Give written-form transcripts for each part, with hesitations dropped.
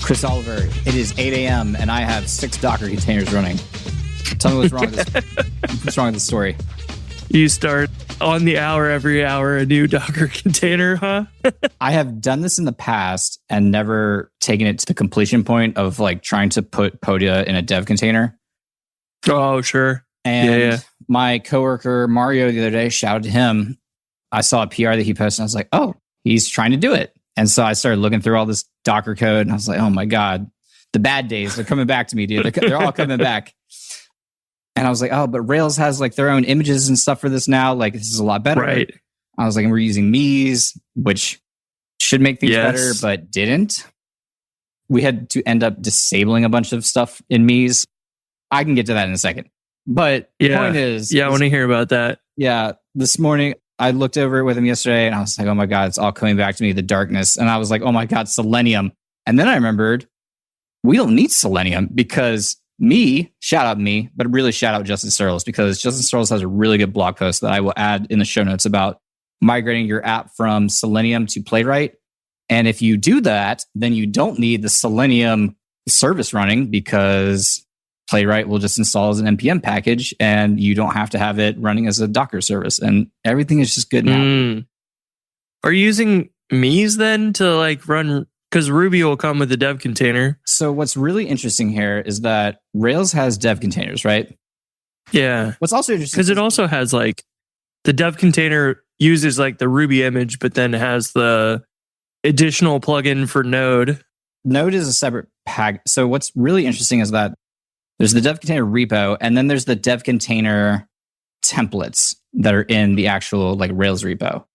Chris Oliver, it is 8 a.m. and I have 6 Docker containers running. Tell me what's wrong with this. What's wrong with the story? You start on the hour, every hour, a new Docker container, huh? I have done this in the past and never taken it to the completion point of like trying to put Podia in a dev container. Oh, sure. And my coworker, Mario, the other day, shouted to him. I saw a PR that he posted and I was like, oh, he's trying to do it. And so I started looking through all this Docker code and I was like, oh my God, the bad days, they're coming back to me, dude. They're all coming back. And I was like, oh, but Rails has like their own images and stuff for this now. Like, this is a lot better. Right. I was like, and we're using Mies, which should make things better, but didn't. We had to end up disabling a bunch of stuff in Mies. I can get to that in a second. But the point is... Yeah, I want to hear about that. Yeah, this morning, I looked over it with him yesterday, and I was like, oh my God, it's all coming back to me, the darkness. And I was like, oh my God, Selenium. And then I remembered, we don't need Selenium because... shout out me, but really shout out Justin Searles because Justin Searles has a really good blog post that I will add in the show notes about migrating your app from Selenium to Playwright. And if you do that, then you don't need the Selenium service running because Playwright will just install as an NPM package and you don't have to have it running as a Docker service. And everything is just good now. Are you using Mies then to like run... Because Ruby will come with a dev container. So what's really interesting here is that Rails has dev containers, right? Yeah. What's also interesting... Because it also has like... The dev container uses like the Ruby image, but then has the additional plugin for Node. Node is a separate pack. So what's really interesting is that there's the dev container repo, and then there's the dev container templates that are in the actual like Rails repo.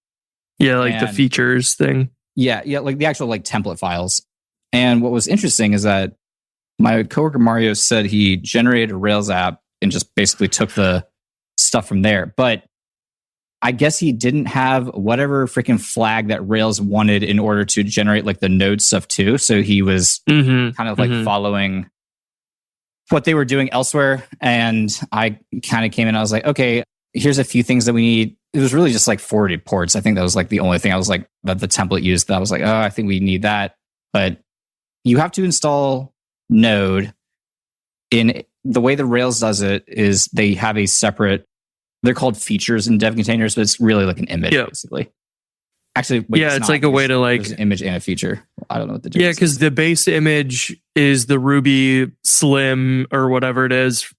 Yeah, like the features thing. Yeah, like the actual like template files. And what was interesting is that my coworker Mario said he generated a Rails app and just basically took the stuff from there. But I guess he didn't have whatever freaking flag that Rails wanted in order to generate like the Node stuff too. So he was kind of like following what they were doing elsewhere. And I kind of came in, I was like, okay, here's a few things that we need. It was really just like forwarded ports. I think that was like the only thing I was like that the template used that I was like, oh, I think we need that. But you have to install Node. In the way the Rails does it is they have a separate, they're called features in dev containers, but it's really like an image basically. Actually, wait, it's like a way to like an image and a feature. I don't know what the difference is. Yeah, because the base image is the Ruby Slim or whatever it is,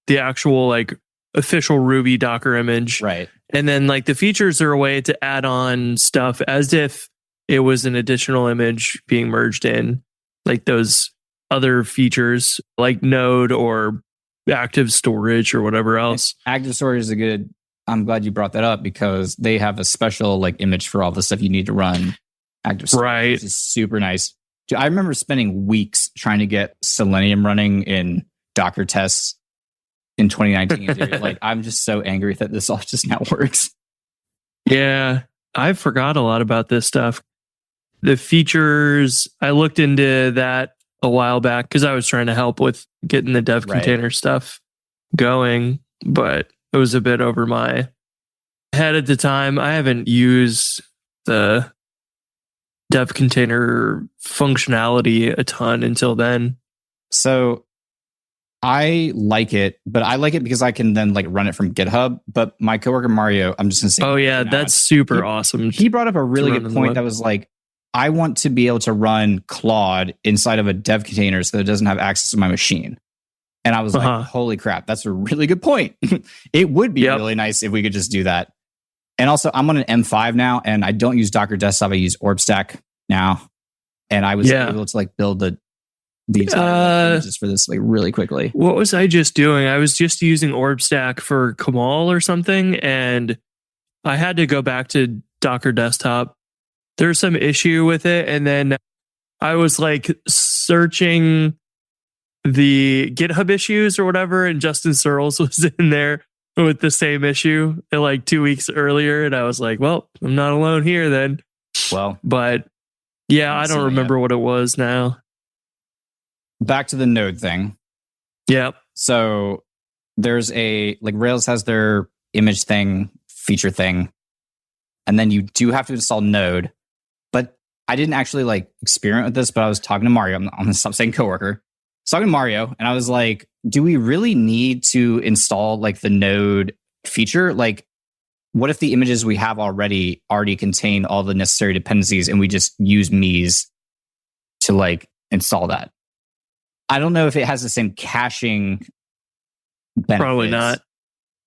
the actual like official Ruby Docker image. Right. And then like the features are a way to add on stuff as if it was an additional image being merged in, like those other features like Node or active storage or whatever else. Active storage is a good, I'm glad you brought that up because they have a special like image for all the stuff you need to run active storage. Right. Which is super nice. Dude, I remember spending weeks trying to get Selenium running in Docker tests in 2019, dude. Like, I'm just so angry that this all just now works. Yeah, I forgot a lot about this stuff. The features, I looked into that a while back because I was trying to help with getting the dev container stuff going, but it was a bit over my head at the time. I haven't used the dev container functionality a ton until then. So I like it, but I like it because I can then like run it from GitHub. But my coworker Mario, I'm just gonna say, oh yeah, that's super awesome. He brought up a really good point that was like, I want to be able to run Claude inside of a dev container so that it doesn't have access to my machine. And I was like, holy crap, that's a really good point. It would be really nice if we could just do that. And also, I'm on an M5 now, and I don't use Docker Desktop. I use OrbStack now, and I was able to like build the entire images for this like really quickly. What was I just doing? I was just using OrbStack for Kamal or something, and I had to go back to Docker Desktop. There's some issue with it, and then I was like searching the GitHub issues or whatever, and Justin Searles was in there with the same issue like 2 weeks earlier, and I was like, well, I'm not alone here then. Well, but yeah, I don't remember what it was now. Back to the Node thing. Yep. So there's a, like Rails has their image thing, feature thing, and then you do have to install Node. But I didn't actually like experiment with this, but I was talking to Mario. I'm going to stop saying coworker. I was talking to Mario and I was like, do we really need to install like the node feature? Like, what if the images we have already contain all the necessary dependencies and we just use Mies to like install that? I don't know if it has the same caching benefits. Probably not.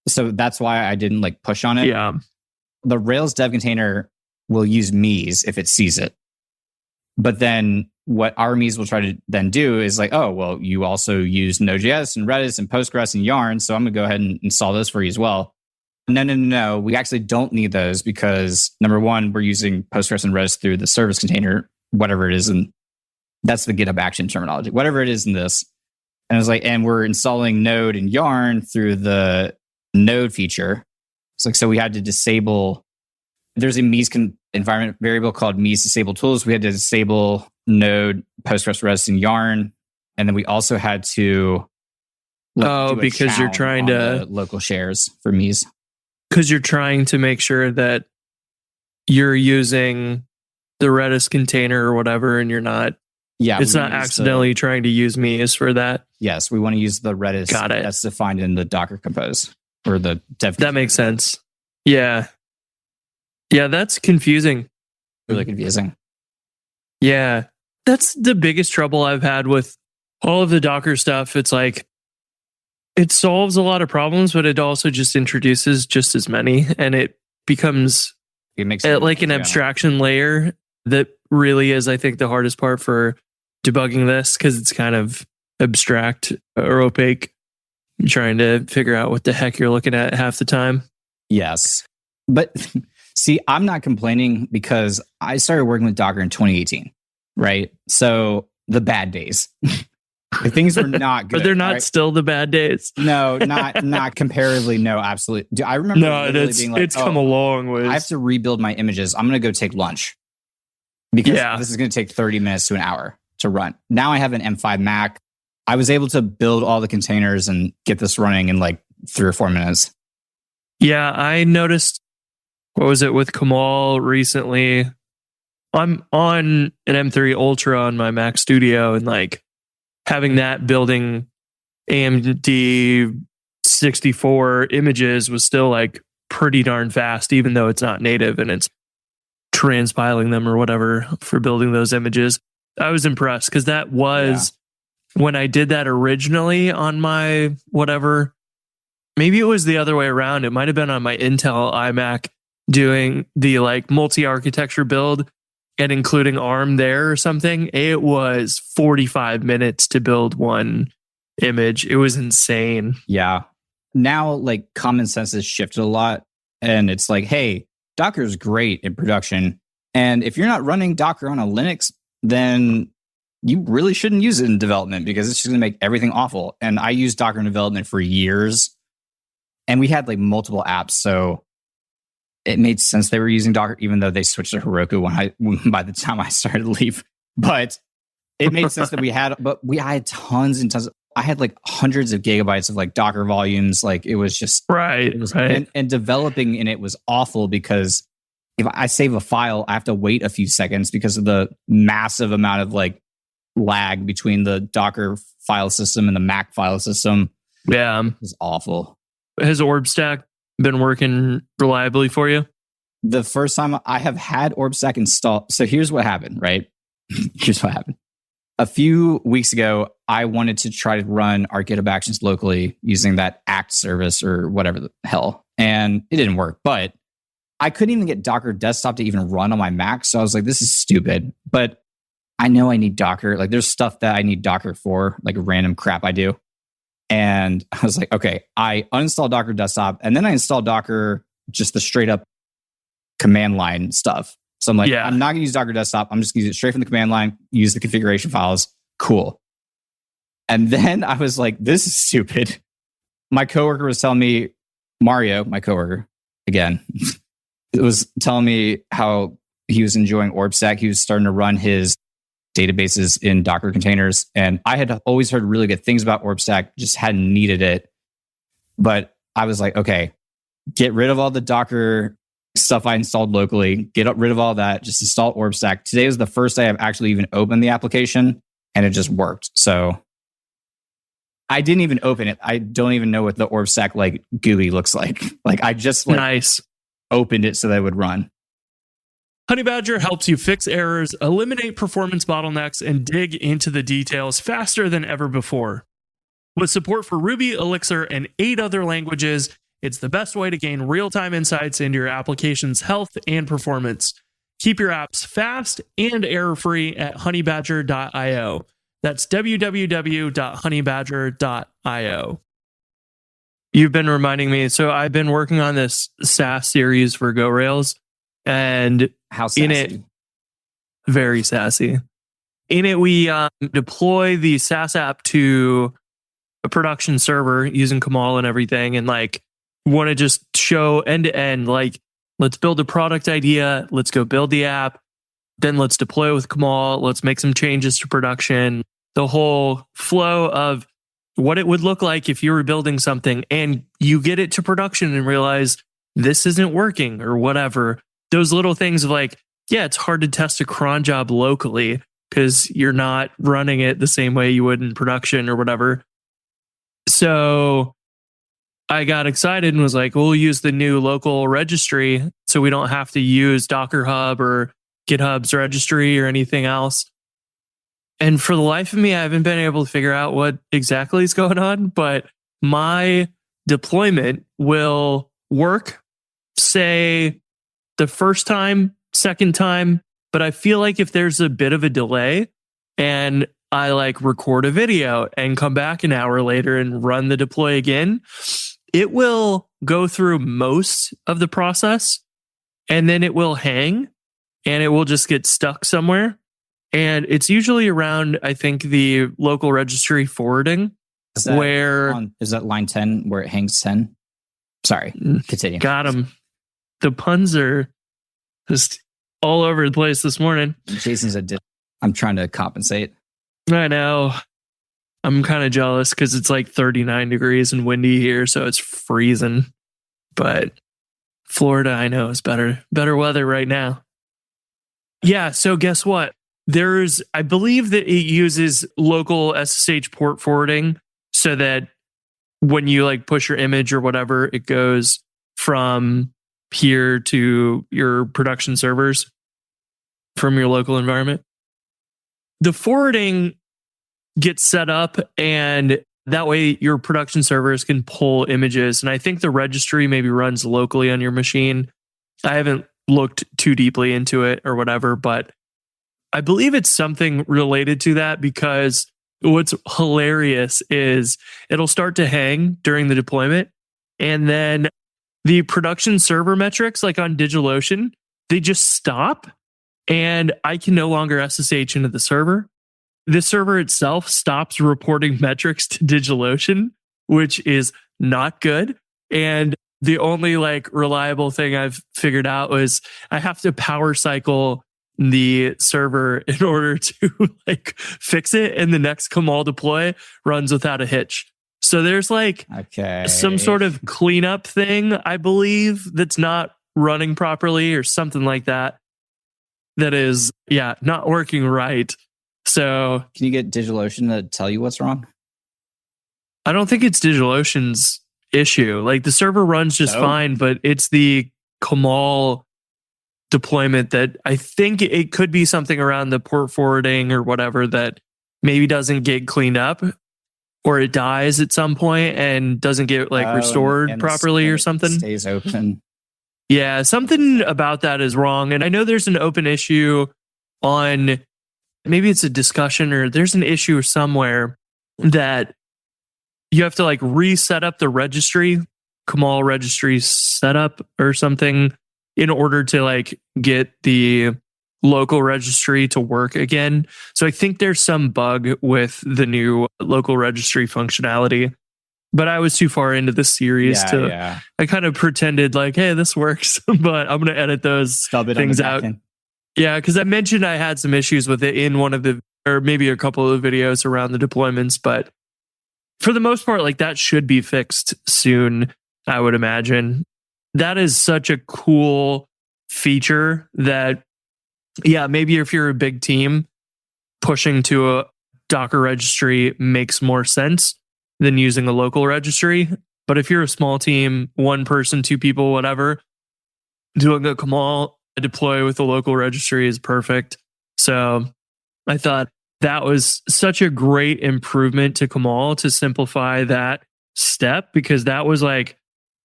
So that's why I didn't like push on it. Yeah. The Rails dev container will use Mies if it sees it. But then what our Mies will try to then do is like, oh, well, you also use Node.js and Redis and Postgres and Yarn. So I'm going to go ahead and install those for you as well. No. We actually don't need those because number one, we're using Postgres and Redis through the service container, whatever it is. And that's the GitHub action terminology, whatever it is in this. And I was like, and we're installing Node and Yarn through the Node feature. It's like, so we had to disable, there's a Mies environment variable called Mies disable tools. We had to disable Node, Postgres, Redis, and Yarn. And then we also had to because you're trying to local shares for Mies. Because you're trying to make sure that you're using the Redis container or whatever, and you're not. Yeah, it's not accidentally trying to use Mies for that. Yes, we want to use the Redis. Got it. That's defined in the Docker Compose or the dev. That makes sense. Yeah. Yeah, that's confusing. Really confusing. Yeah. That's the biggest trouble I've had with all of the Docker stuff. It's like, it solves a lot of problems, but it also just introduces just as many. And it becomes like an abstraction layer that really is, I think, the hardest part for debugging this because it's kind of abstract or opaque. You're trying to figure out what the heck you're looking at half the time. Yes. But see, I'm not complaining because I started working with Docker in 2018, right? So the bad days. Things were not good. But they're not still the bad days. No, not comparatively. No, absolutely. I remember being like, it's come a long way. I have to rebuild my images. I'm going to go take lunch because this is going to take 30 minutes to an hour to run. Now I have an M5 Mac. I was able to build all the containers and get this running in like 3 or 4 minutes. Yeah, I noticed, what was it with Kamal recently? I'm on an M3 Ultra on my Mac Studio and like having that building AMD 64 images was still like pretty darn fast, even though it's not native and it's transpiling them or whatever for building those images. I was impressed because that was when I did that originally on my whatever. Maybe it was the other way around. It might have been on my Intel iMac doing the like multi-architecture build and including ARM there or something. It was 45 minutes to build one image. It was insane. Yeah. Now, like, common sense has shifted a lot. And it's like, hey, Docker is great in production. And if you're not running Docker on a Linux, then you really shouldn't use it in development because it's just going to make everything awful. And I used Docker in development for years. And we had like multiple apps. So it made sense they were using Docker, even though they switched to Heroku by the time I started to leave. But it made sense that we had tons and tons. I had like hundreds of gigabytes of like Docker volumes. Like it was just right. And developing in it was awful because if I save a file, I have to wait a few seconds because of the massive amount of like lag between the Docker file system and the Mac file system. Yeah, it was awful. Has OrbStack been working reliably for you? The first time I have had OrbStack installed. So here's what happened, right? Here's what happened. A few weeks ago, I wanted to try to run our GitHub Actions locally using that Act service or whatever the hell. And it didn't work, but I couldn't even get Docker Desktop to even run on my Mac. So I was like, this is stupid. But I know I need Docker. Like there's stuff that I need Docker for, like random crap I do. And I was like, okay, I uninstalled Docker Desktop and then I installed Docker, just the straight up command line stuff. So I'm like, I'm not going to use Docker Desktop. I'm just going to use it straight from the command line, use the configuration files. Cool. And then I was like, this is stupid. My coworker was telling me, Mario, my coworker, again, was telling me how he was enjoying OrbStack. He was starting to run his databases in Docker containers. And I had always heard really good things about OrbStack, just hadn't needed it. But I was like, okay, get rid of all the Docker stuff I installed locally, get rid of all that, just install OrbStack. Today was the first day I've actually even opened the application, and it just worked. So I didn't even open it. I don't even know what the OrbStack like GUI looks like. Like I just nice opened it so that it would run. Honeybadger helps you fix errors, eliminate performance bottlenecks, and dig into the details faster than ever before. With support for Ruby, Elixir, and 8 other languages, it's the best way to gain real-time insights into your application's health and performance. Keep your apps fast and error-free at honeybadger.io. That's www.honeybadger.io. You've been reminding me, so I've been working on this SaaS series for GoRails, and how sassy? In it, very sassy. In it, we deploy the SaaS app to a production server using Kamal and everything, and like want to just show end to end, like let's build a product idea, let's go build the app, then let's deploy with Kamal, let's make some changes to production, the whole flow of what it would look like if you were building something and you get it to production and realize this isn't working or whatever. Those little things of like, yeah, it's hard to test a cron job locally because you're not running it the same way you would in production or whatever. So I got excited and was like, we'll use the new local registry so we don't have to use Docker Hub or GitHub's registry or anything else. And for the life of me, I haven't been able to figure out what exactly is going on, but my deployment will work, say, the first time, second time, but I feel like if there's a bit of a delay and I like record a video and come back an hour later and run the deploy again, it will go through most of the process and then it will hang and it will just get stuck somewhere. And it's usually around, I think, the local registry forwarding. Is that line 10 where it hangs 10? Sorry, continue. Got him. The puns are just all over the place this morning. Jason's I'm trying to compensate. I know. I'm kind of jealous because it's like 39 degrees and windy here, so it's freezing. But Florida, I know, is better weather right now. Yeah, so guess what? I believe that it uses local SSH port forwarding so that when you like push your image or whatever, it goes from here to your production servers from your local environment. The forwarding gets set up and that way your production servers can pull images. And I think the registry maybe runs locally on your machine. I haven't looked too deeply into it or whatever, but I believe it's something related to that because what's hilarious is it'll start to hang during the deployment. And then the production server metrics, like on DigitalOcean, they just stop and I can no longer SSH into the server. The server itself stops reporting metrics to DigitalOcean, which is not good. And the only like reliable thing I've figured out was I have to power cycle the server in order to like fix it, and the next Kamal deploy runs without a hitch. So there's like some sort of cleanup thing, I believe, that's not running properly or something like that. That is, not working right. So can you get DigitalOcean to tell you what's wrong? I don't think it's DigitalOcean's issue. Like the server runs just fine, but it's the Kamal deployment that I think it could be something around the port forwarding or whatever that maybe doesn't get cleaned up, or it dies at some point and doesn't get like restored properly or something. Stays open. Yeah, something about that is wrong. And I know there's an open issue on, maybe it's a discussion or there's an issue somewhere that you have to like reset up the registry, Kamal registry setup or something, in order to like get the local registry to work again. So I think there's some bug with the new local registry functionality, but I was too far into the series I kind of pretended like, hey, this works, but I'm going to edit those things out. Yeah, because I mentioned I had some issues with it in one of the, or maybe a couple of videos around the deployments, but for the most part, like that should be fixed soon, I would imagine. that is such a cool feature that, yeah, maybe if you're a big team, pushing to a Docker registry makes more sense than using a local registry. But if you're a small team, one person, two people, whatever, doing a Kamal deploy with a local registry is perfect. So I thought that was such a great improvement to Kamal to simplify that step, because that was like,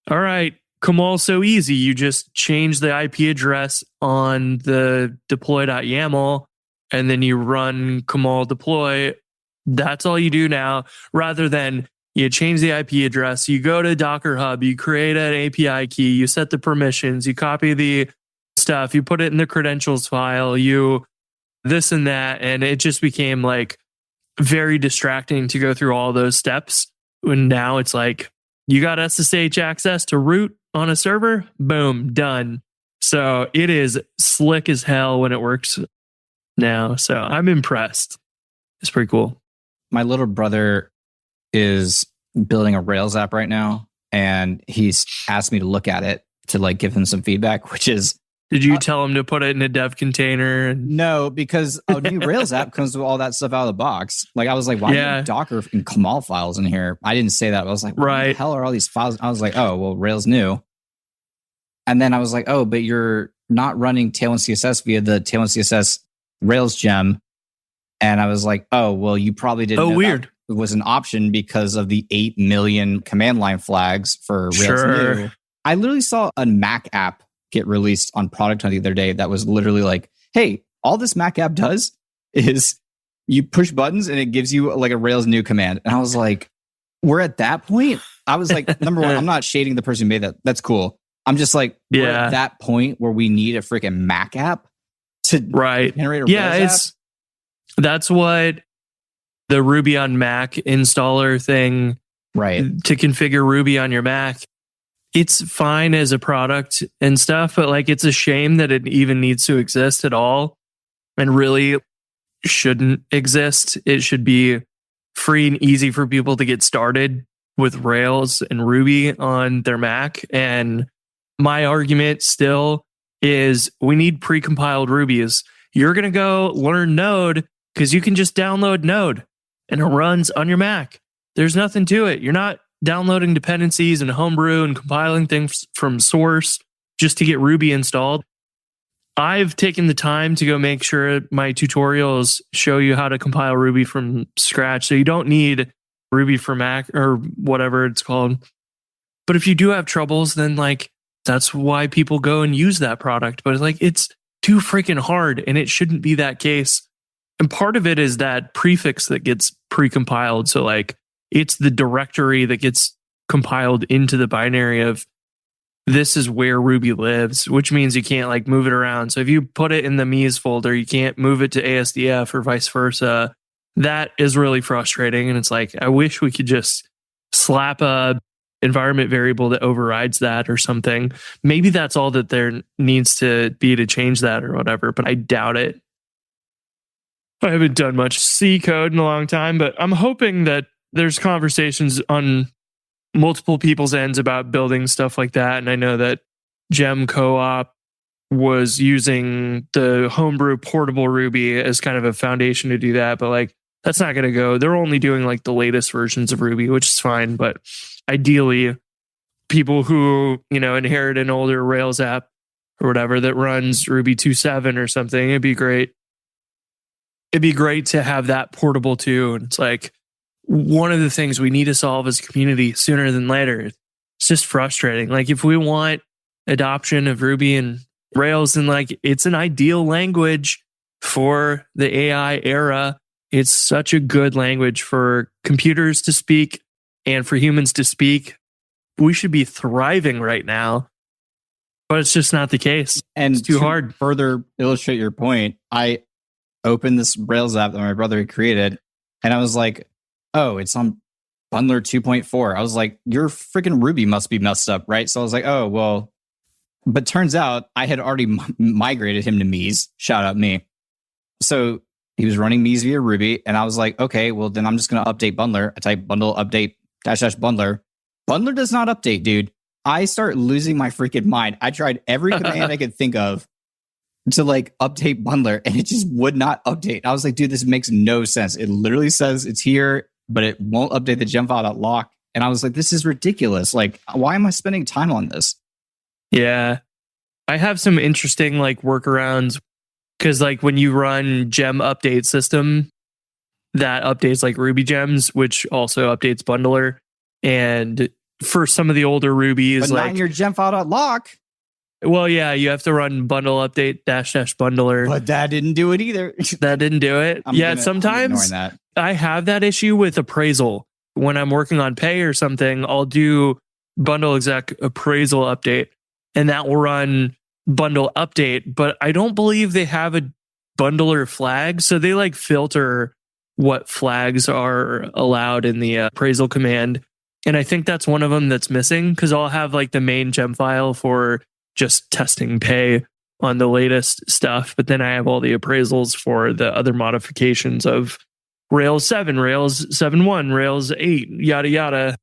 all right, Kamal's so easy. You just change the IP address on the deploy.yaml and then you run Kamal deploy. That's all you do now, rather than you change the IP address, you go to Docker Hub, you create an API key, you set the permissions, you copy the stuff, you put it in the credentials file, you this and that. And it just became like very distracting to go through all those steps. And now it's like, you got SSH access to root on a server, boom, done. So it is slick as hell when it works now. So I'm impressed. It's pretty cool. My little brother is building a Rails app right now, and he's asked me to look at it to like give him some feedback, which is... Did you tell him to put it in a dev container? No, because a new Rails app comes with all that stuff out of the box. Like I was like, why do you have Docker and Kamal files in here? I didn't say that. I was like, what the hell are all these files? I was like, oh, well, Rails new. And then I was like, oh, but you're not running Tailwind CSS via the Tailwind CSS Rails gem. And I was like, oh, well, you probably didn't know weird. That was an option because of the 8 million command line flags for Rails new. I literally saw a Mac app get released on Product Hunt the other day that was literally like, hey, all this Mac app does is you push buttons and it gives you like a Rails new command. And I was like, we're at that point. I was like, number one, I'm not shading the person who made that. That's cool. I'm just like, we're at that point where we need a freaking Mac app to generate a Rails app. That's what the Ruby on Mac installer thing, to configure Ruby on your Mac. It's fine as a product and stuff, but like it's a shame that it even needs to exist at all, and really shouldn't exist. It should be free and easy for people to get started with Rails and Ruby on their Mac. And my argument still is we need precompiled Rubies. You're going to go learn Node because you can just download Node and it runs on your Mac. There's nothing to it. You're not downloading dependencies and homebrew and compiling things from source just to get Ruby installed. I've taken the time to go make sure my tutorials show you how to compile Ruby from scratch. So you don't need Ruby for Mac or whatever it's called. But if you do have troubles, then like that's why people go and use that product. But it's like it's too freaking hard and it shouldn't be that case. And part of it is that prefix that gets precompiled. So like it's the directory that gets compiled into the binary of this is where Ruby lives, which means you can't like move it around. So if you put it in the Mies folder, you can't move it to ASDF or vice versa. That is really frustrating. And it's like, I wish we could just slap a environment variable that overrides that or something. Maybe that's all that there needs to be to change that or whatever, but I doubt it. I haven't done much C code in a long time, but I'm hoping that there's conversations on multiple people's ends about building stuff like that. And I know that Gem Co-op was using the homebrew portable Ruby as kind of a foundation to do that. But like, that's not going to go. They're only doing like the latest versions of Ruby, which is fine. But ideally, people who, you know, inherit an older Rails app or whatever that runs Ruby 2.7 or something, it'd be great. It'd be great to have that portable too. And it's like, one of the things we need to solve as a community sooner than later. It's just frustrating. Like if we want adoption of Ruby and Rails, and like it's an ideal language for the AI era. It's such a good language for computers to speak and for humans to speak. We should be thriving right now, but it's just not the case. And it's too hard. Further illustrate your point, I opened this Rails app that my brother had created, and I was like, oh, it's on Bundler 2.4. I was like, your freaking Ruby must be messed up, right? So I was like, oh, well, but turns out I had already migrated him to Mies. Shout out me. So he was running Mies via Ruby. And I was like, okay, well, then I'm just going to update Bundler. I type bundle update -- bundler. Bundler does not update, dude. I start losing my freaking mind. I tried every command I could think of to like update bundler, and it just would not update. I was like, dude, this makes no sense. It literally says it's here, but it won't update the gemfile.lock. And I was like, this is ridiculous. Like, why am I spending time on this? Yeah. I have some interesting like workarounds because like when you run gem update system, that updates like Ruby gems, which also updates bundler. And for some of the older Rubies, but like not in your gemfile.lock. Well, yeah, you have to run bundle update dash bundler. But that didn't do it either. That didn't do it. Sometimes I have that issue with appraisal. When I'm working on pay or something, I'll do bundle exec appraisal update, and that will run bundle update. But I don't believe they have a bundler flag, so they like filter what flags are allowed in the appraisal command. And I think that's one of them that's missing because I'll have like the main gem file for just testing pay on the latest stuff. But then I have all the appraisals for the other modifications of Rails 7, Rails 7.1, Rails 8, yada, yada.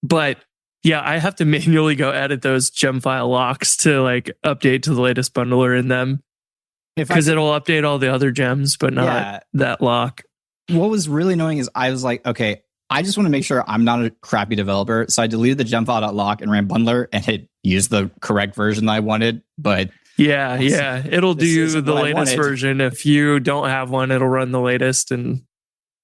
But yeah, I have to manually go edit those gem file locks to like update to the latest bundler in them. Because it'll update all the other gems, but not that lock. What was really annoying is I was like, okay, I just want to make sure I'm not a crappy developer. So I deleted the gemfile.lock and ran bundler, and it used the correct version that I wanted. But yeah, it'll do the latest version. If you don't have one, it'll run the latest. And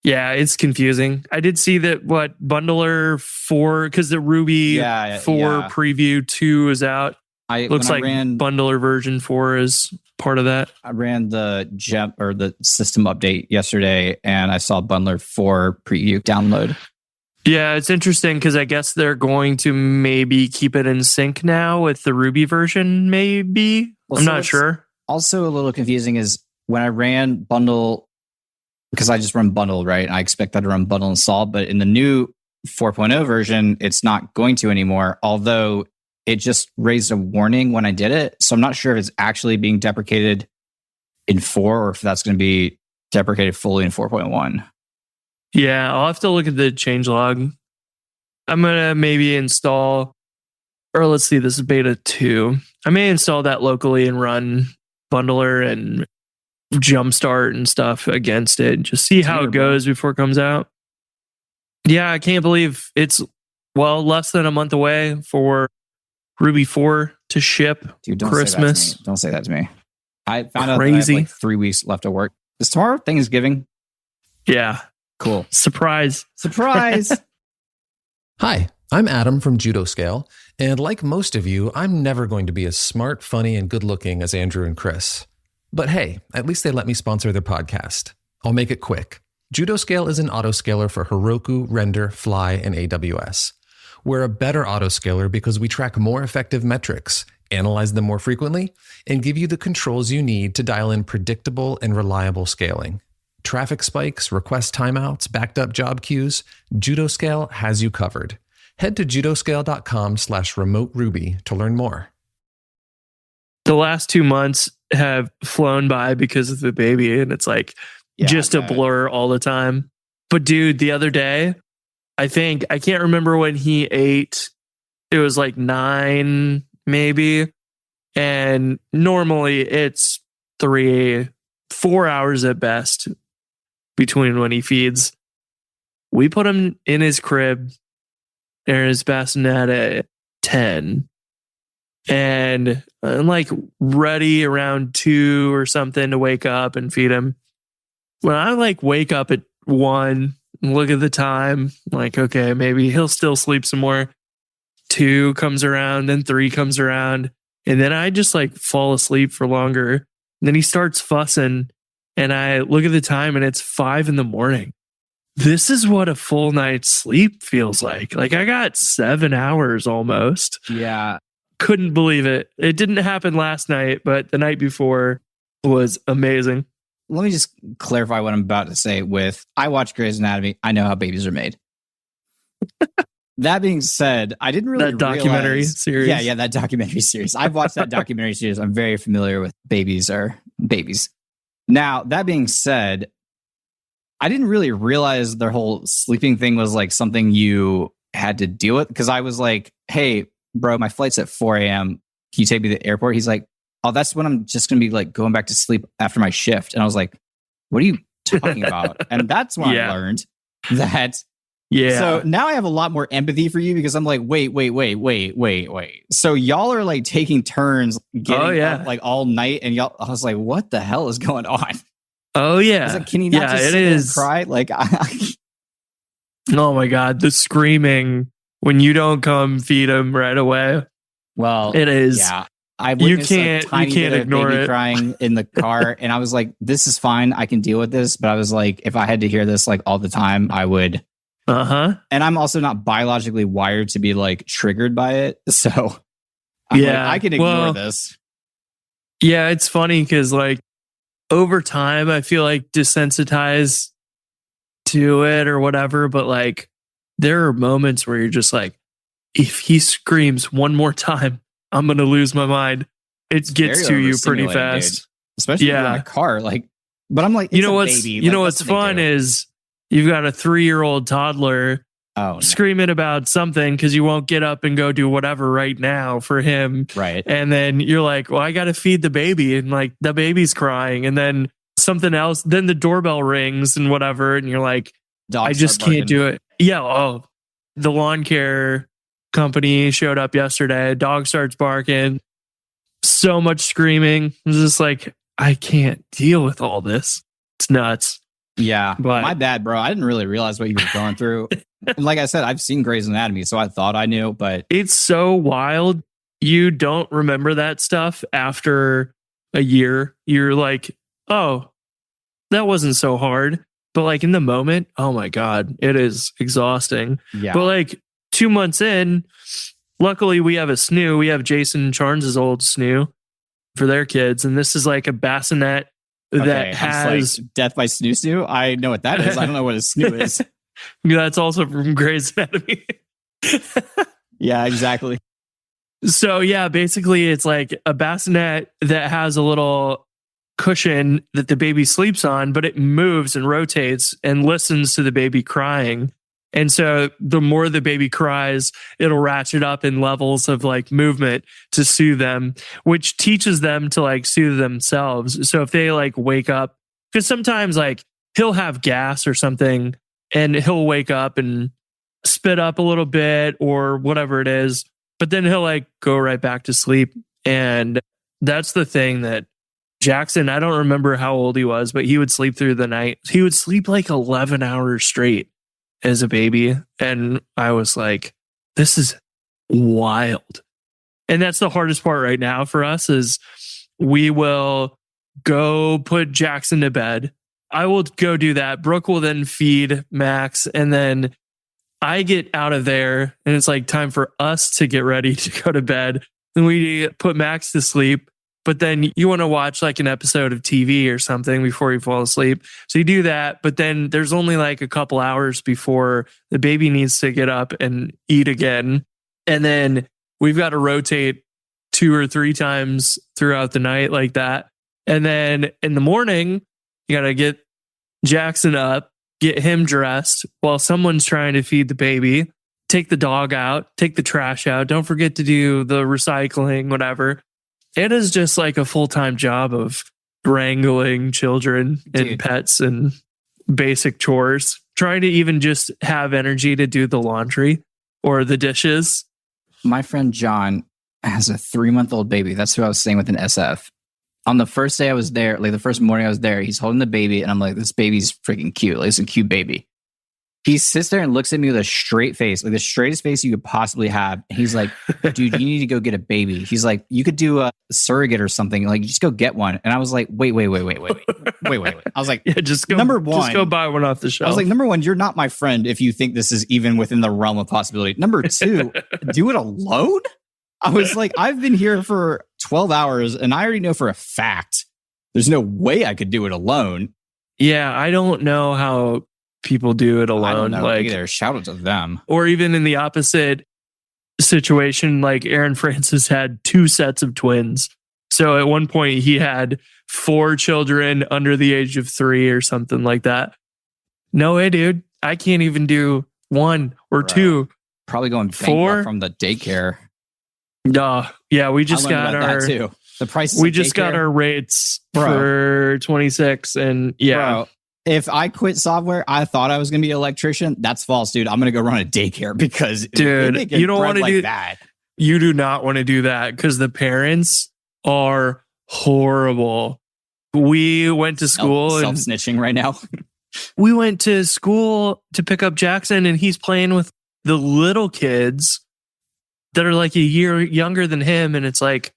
yeah, it's confusing. I did see that bundler 4, because the Ruby 4 preview 2 is out. Looks like bundler version 4 is part of that. I ran the gem or the system update yesterday, and I saw bundler 4 preview download. Yeah, it's interesting because I guess they're going to maybe keep it in sync now with the Ruby version, maybe. I'm not sure. Also a little confusing is when I ran bundle, because I just run bundle, right? And I expect that to run bundle install, but in the new 4.0 version, it's not going to anymore, although it just raised a warning when I did it. So I'm not sure if it's actually being deprecated in 4 or if that's going to be deprecated fully in 4.1. Yeah, I'll have to look at the changelog. I'm going to maybe install, or let's see, this is beta 2. I may install that locally and run bundler and jumpstart and stuff against it. Just see how it goes before it comes out. Yeah, I can't believe it's, less than a month away for Ruby 4 to ship. Dude, don't Christmas. Don't say that to me. I found out that I have like 3 weeks left of work. Is tomorrow Thanksgiving? Yeah. Cool. Surprise. Hi, I'm Adam from JudoScale, and like most of you, I'm never going to be as smart, funny, and good-looking as Andrew and Chris. But hey, at least they let me sponsor their podcast. I'll make it quick. JudoScale is an autoscaler for Heroku, Render, Fly, and AWS. We're a better autoscaler because we track more effective metrics, analyze them more frequently, and give you the controls you need to dial in predictable and reliable scaling. Traffic spikes, request timeouts, backed up job queues, JudoScale has you covered. Head to judoscale.com/remote-ruby to learn more. The last 2 months have flown by because of the baby, and it's like just a blur all the time. But dude, the other day, I can't remember when he ate. It was like 9, maybe. And normally it's 4 hours at best between when he feeds. We put him in his crib in his bassinet at 10. And I'm like ready around 2 or something to wake up and feed him. When I like wake up at 1, look at the time, like, okay, maybe he'll still sleep some more. 2 comes around, then 3 comes around. And then I just like fall asleep for longer. And then he starts fussing. And I look at the time and it's 5 a.m. This is what a full night's sleep feels like. Like I got 7 hours almost. Yeah. Couldn't believe it. It didn't happen last night, but the night before was amazing. Let me just clarify what I'm about to say with, I watch Grey's Anatomy. I know how babies are made. That being said, I didn't really documentary series. Yeah, that documentary series. I've watched that documentary series. I'm very familiar with babies. Now, that being said, I didn't really realize their whole sleeping thing was like something you had to deal with, because I was like, hey, bro, my flight's at 4 a.m. Can you take me to the airport? He's like, oh, that's when I'm just going to be like going back to sleep after my shift. And I was like, what are you talking about? And that's when I learned that. Yeah. So now I have a lot more empathy for you because I'm like, wait. So y'all are like taking turns getting up like all night, and y'all. I was like, what the hell is going on? Oh yeah. I was like, can you not just sit there and cry? Like, oh my God, the screaming when you don't come feed him right away. Well, it is. Yeah. I witnessed you can't ignore baby it. crying in the car, and I was like, "This is fine. I can deal with this." But I was like, if I had to hear this like all the time, I would. And I'm also not biologically wired to be like triggered by it, so I'm like, I can ignore this. Yeah, it's funny because like over time, I feel like desensitized to it or whatever. But like, there are moments where you're just like, if he screams one more time, I'm going to lose my mind. It gets to you pretty fast. Dude. Especially in my car. Like, but I'm like, you know what's fun is you've got a 3-year-old toddler screaming about something because you won't get up and go do whatever right now for him. Right. And then you're like, well, I got to feed the baby. And like the baby's crying. And then something else, then the doorbell rings and whatever. And you're like, I just can't do it. Yeah. Oh, the lawn care company showed up yesterday. Dog starts barking. So much screaming. I'm just like, I can't deal with all this. It's nuts. Yeah. But my bad, bro. I didn't really realize what you were going through. And like I said, I've seen Grey's Anatomy, so I thought I knew, but it's so wild. You don't remember that stuff after a year. You're like, oh, that wasn't so hard. But like in the moment, oh my God, it is exhausting. Yeah. But like 2 months in, luckily we have a snoo. We have Jason Charnes's old snoo for their kids. And this is like a bassinet that has like, death by snoo. I know what that is. I don't know what a snoo is. That's also from Grey's Anatomy. Yeah, exactly. So yeah, basically it's like a bassinet that has a little cushion that the baby sleeps on, but it moves and rotates and listens to the baby crying. And so the more the baby cries, it'll ratchet up in levels of like movement to soothe them, which teaches them to like soothe themselves. So if they like wake up, because sometimes like he'll have gas or something and he'll wake up and spit up a little bit or whatever it is, but then he'll like go right back to sleep. And that's the thing that Jackson, I don't remember how old he was, but he would sleep through the night. He would sleep like 11 hours straight as a baby. And I was like, this is wild. And that's the hardest part right now for us is we will go put Jackson to bed. I will go do that. Brooke will then feed Max. And then I get out of there and it's like time for us to get ready to go to bed. And we put Max to sleep. But then you want to watch like an episode of TV or something before you fall asleep. So you do that. But then there's only like a couple hours before the baby needs to get up and eat again. And then we've got to rotate 2 or 3 times throughout the night like that. And then in the morning, you got to get Jackson up, get him dressed while someone's trying to feed the baby, take the dog out, take the trash out. Don't forget to do the recycling, whatever. It is just like a full-time job of wrangling children and pets and basic chores, trying to even just have energy to do the laundry or the dishes. My friend John has a 3-month-old baby. That's who I was staying with in SF. On the first day I was there, like the first morning I was there, he's holding the baby and I'm like, this baby's freaking cute. Like, it's a cute baby. He sits there and looks at me with a straight face, like the straightest face you could possibly have. And he's like, dude, you need to go get a baby. He's like, you could do a surrogate or something. Like, just go get one. And I was like, wait. I was like, yeah, just go, number one, just go buy one off the shelf. I was like, number one, you're not my friend if you think this is even within the realm of possibility. Number two, do it alone. I was like, I've been here for 12 hours and I already know for a fact there's no way I could do it alone. Yeah, I don't know how people do it alone. I don't know like either. Shout out to them. Or even in the opposite situation, like Aaron Francis had 2 sets of twins. So at one point he had 4 children under the age of 3 or something like that. No way, dude. I can't even do 1 or 2. Probably going bankrupt from the daycare. Yeah, we I just learned got about our that too. The prices. we of just got daycare. our rates Bro. for 26, and yeah, Bro, if I quit software, I thought I was going to be an electrician. That's false, dude. I'm going to go run a daycare because Dude, you don't want to do that. You do not want to do that because the parents are horrible. We went to school Self and snitching right now. we went to school to pick up Jackson, and he's playing with the little kids that are like a year younger than him. And it's like,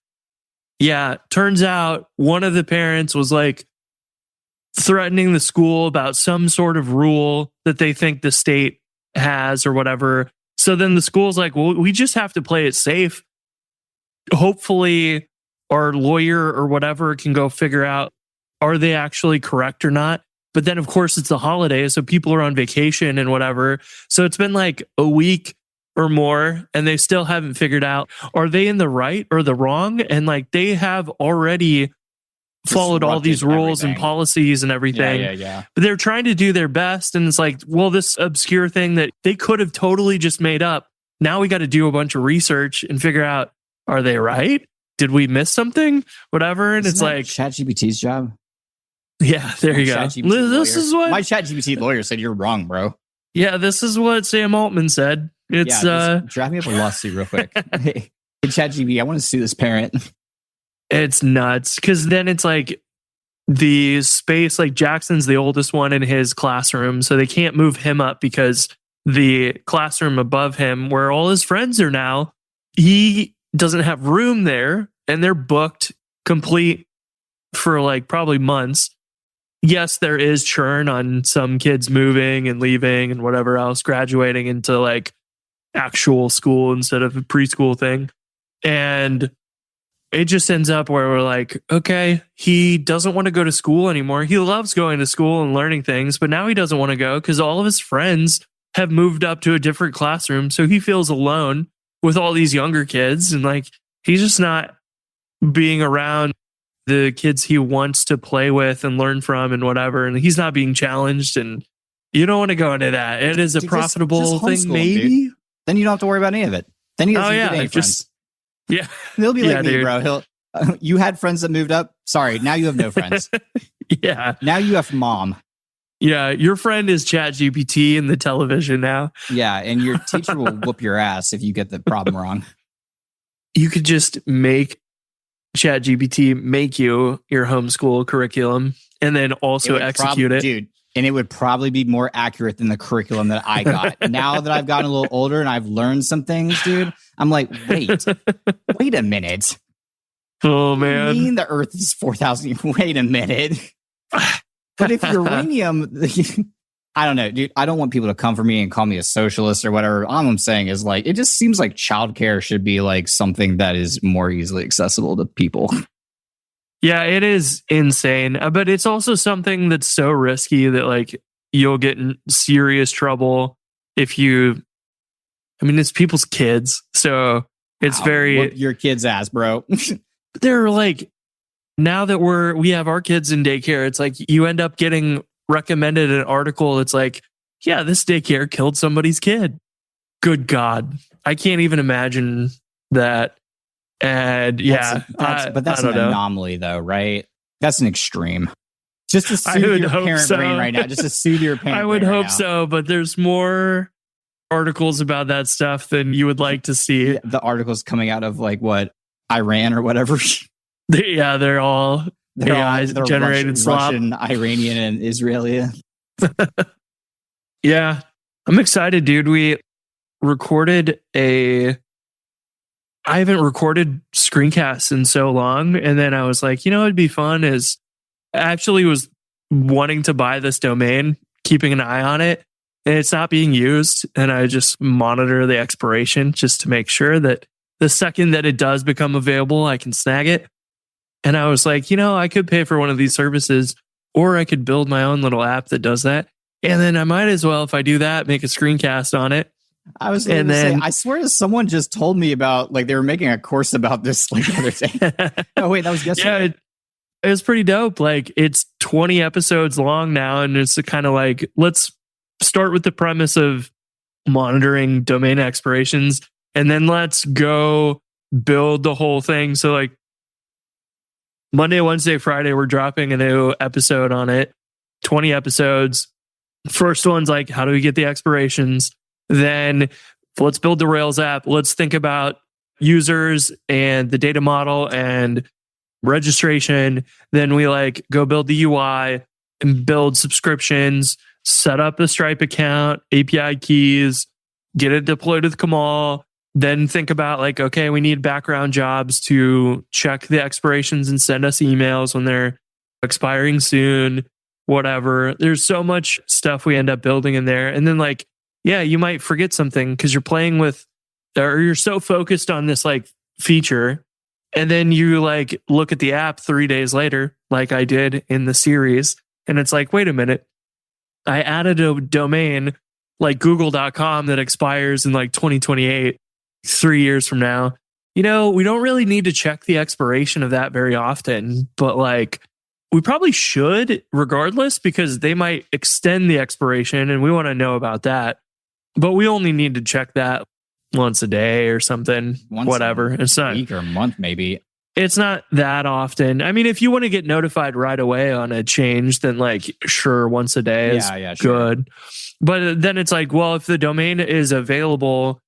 yeah, turns out one of the parents was like threatening the school about some sort of rule that they think the state has or whatever. So then the school's like, well, we just have to play it safe. Hopefully our lawyer or whatever can go figure out, are they actually correct or not? But then, of course, it's the holidays, so people are on vacation and whatever. So it's been like a week or more, and they still haven't figured out, are they in the right or the wrong? And like they have already followed all these rules and policies and everything. Yeah. But they're trying to do their best. And it's like, well, this obscure thing that they could have totally just made up. Now we got to do a bunch of research and figure out, are they right? Did we miss something? Whatever. And it's like ChatGPT's job. Yeah, there you go. This is what my ChatGPT lawyer said. You're wrong, bro. Yeah, this is what Sam Altman said. It's draft me up a lawsuit real quick. Hey, ChatGPT, I want to sue this parent. It's nuts because then it's like the space, like Jackson's the oldest one in his classroom, so they can't move him up because the classroom above him, where all his friends are now, he doesn't have room there, and they're booked complete for like probably months. Yes, there is churn on some kids moving and leaving and whatever else, graduating into like actual school instead of a preschool thing. And it just ends up where we're like, okay, he doesn't want to go to school anymore. He loves going to school and learning things, but now he doesn't want to go because all of his friends have moved up to a different classroom. So he feels alone with all these younger kids. And like, he's just not being around the kids he wants to play with and learn from and whatever. And he's not being challenged. And you don't want to go into that. It is a profitable thing, maybe. Dude. Then you don't have to worry about any of it. Then he doesn't get any friends. Yeah. He'll be like me, dude. Bro. You had friends that moved up. Sorry, now you have no friends. Yeah. Now you have mom. Yeah. Your friend is ChatGPT in the television now. Yeah. And your teacher will whoop your ass if you get the problem wrong. You could just make ChatGPT make you your homeschool curriculum and then also execute it. Dude, and it would probably be more accurate than the curriculum that I got. Now that I've gotten a little older and I've learned some things, dude, I'm like, wait a minute. Oh, man. What do you mean the Earth is 4,000? Wait a minute. But if uranium, I don't know, dude. I don't want people to come for me and call me a socialist or whatever. All I'm saying is like, it just seems like childcare should be like something that is more easily accessible to people. Yeah, it is insane. But it's also something that's so risky that like you'll get in serious trouble if you, I mean, it's people's kids. So it's whoop your kid's ass, bro. They're like, now that we have our kids in daycare, it's like you end up getting recommended an article. It's like, yeah, this daycare killed somebody's kid. Good God. I can't even imagine that. And but that's an anomaly though, right? That's an extreme. Just to soothe your parent brain right now. Just to soothe your parent. I would hope so, but there's more articles about that stuff than you would like to see. The articles coming out of like what, Iran or whatever. Yeah, they're all AI generated slop. Russian, Iranian, and Israeli. Yeah, I'm excited, dude. We recorded I haven't recorded screencasts in so long. And then I was like, it'd be fun is I actually was wanting to buy this domain, keeping an eye on it, and it's not being used. And I just monitor the expiration just to make sure that the second that it does become available, I can snag it. And I was like, I could pay for one of these services, or I could build my own little app that does that. And then I might as well, if I do that, make a screencast on it. I was going to say, I swear someone just told me about, like, they were making a course about this like the other day. Oh, wait, that was yesterday. Yeah, it was pretty dope. Like, it's 20 episodes long now, and it's kind of like, let's start with the premise of monitoring domain expirations, and then let's go build the whole thing. So like Monday, Wednesday, Friday, we're dropping a new episode on it, 20 episodes. First one's like, how do we get the expirations? Then let's build the Rails app. Let's think about users and the data model and registration. Then we like go build the UI and build subscriptions, set up the Stripe account, API keys, get it deployed with Kamal. Then think about like, okay, we need background jobs to check the expirations and send us emails when they're expiring soon, whatever. There's so much stuff we end up building in there. And then like, yeah, you might forget something because you're playing with, or you're so focused on this like feature. And then you like look at the app 3 days later, like I did in the series. And it's like, wait a minute. I added a domain like google.com that expires in like 2028, 3 years from now. You know, we don't really need to check the expiration of that very often, but like we probably should regardless because they might extend the expiration and we want to know about that. But we only need to check that once a day or something, whatever. It's not a week or a month, maybe. It's not that often. I mean, if you want to get notified right away on a change, then like, sure, once a day is good. But then it's like, well, if the domain is available,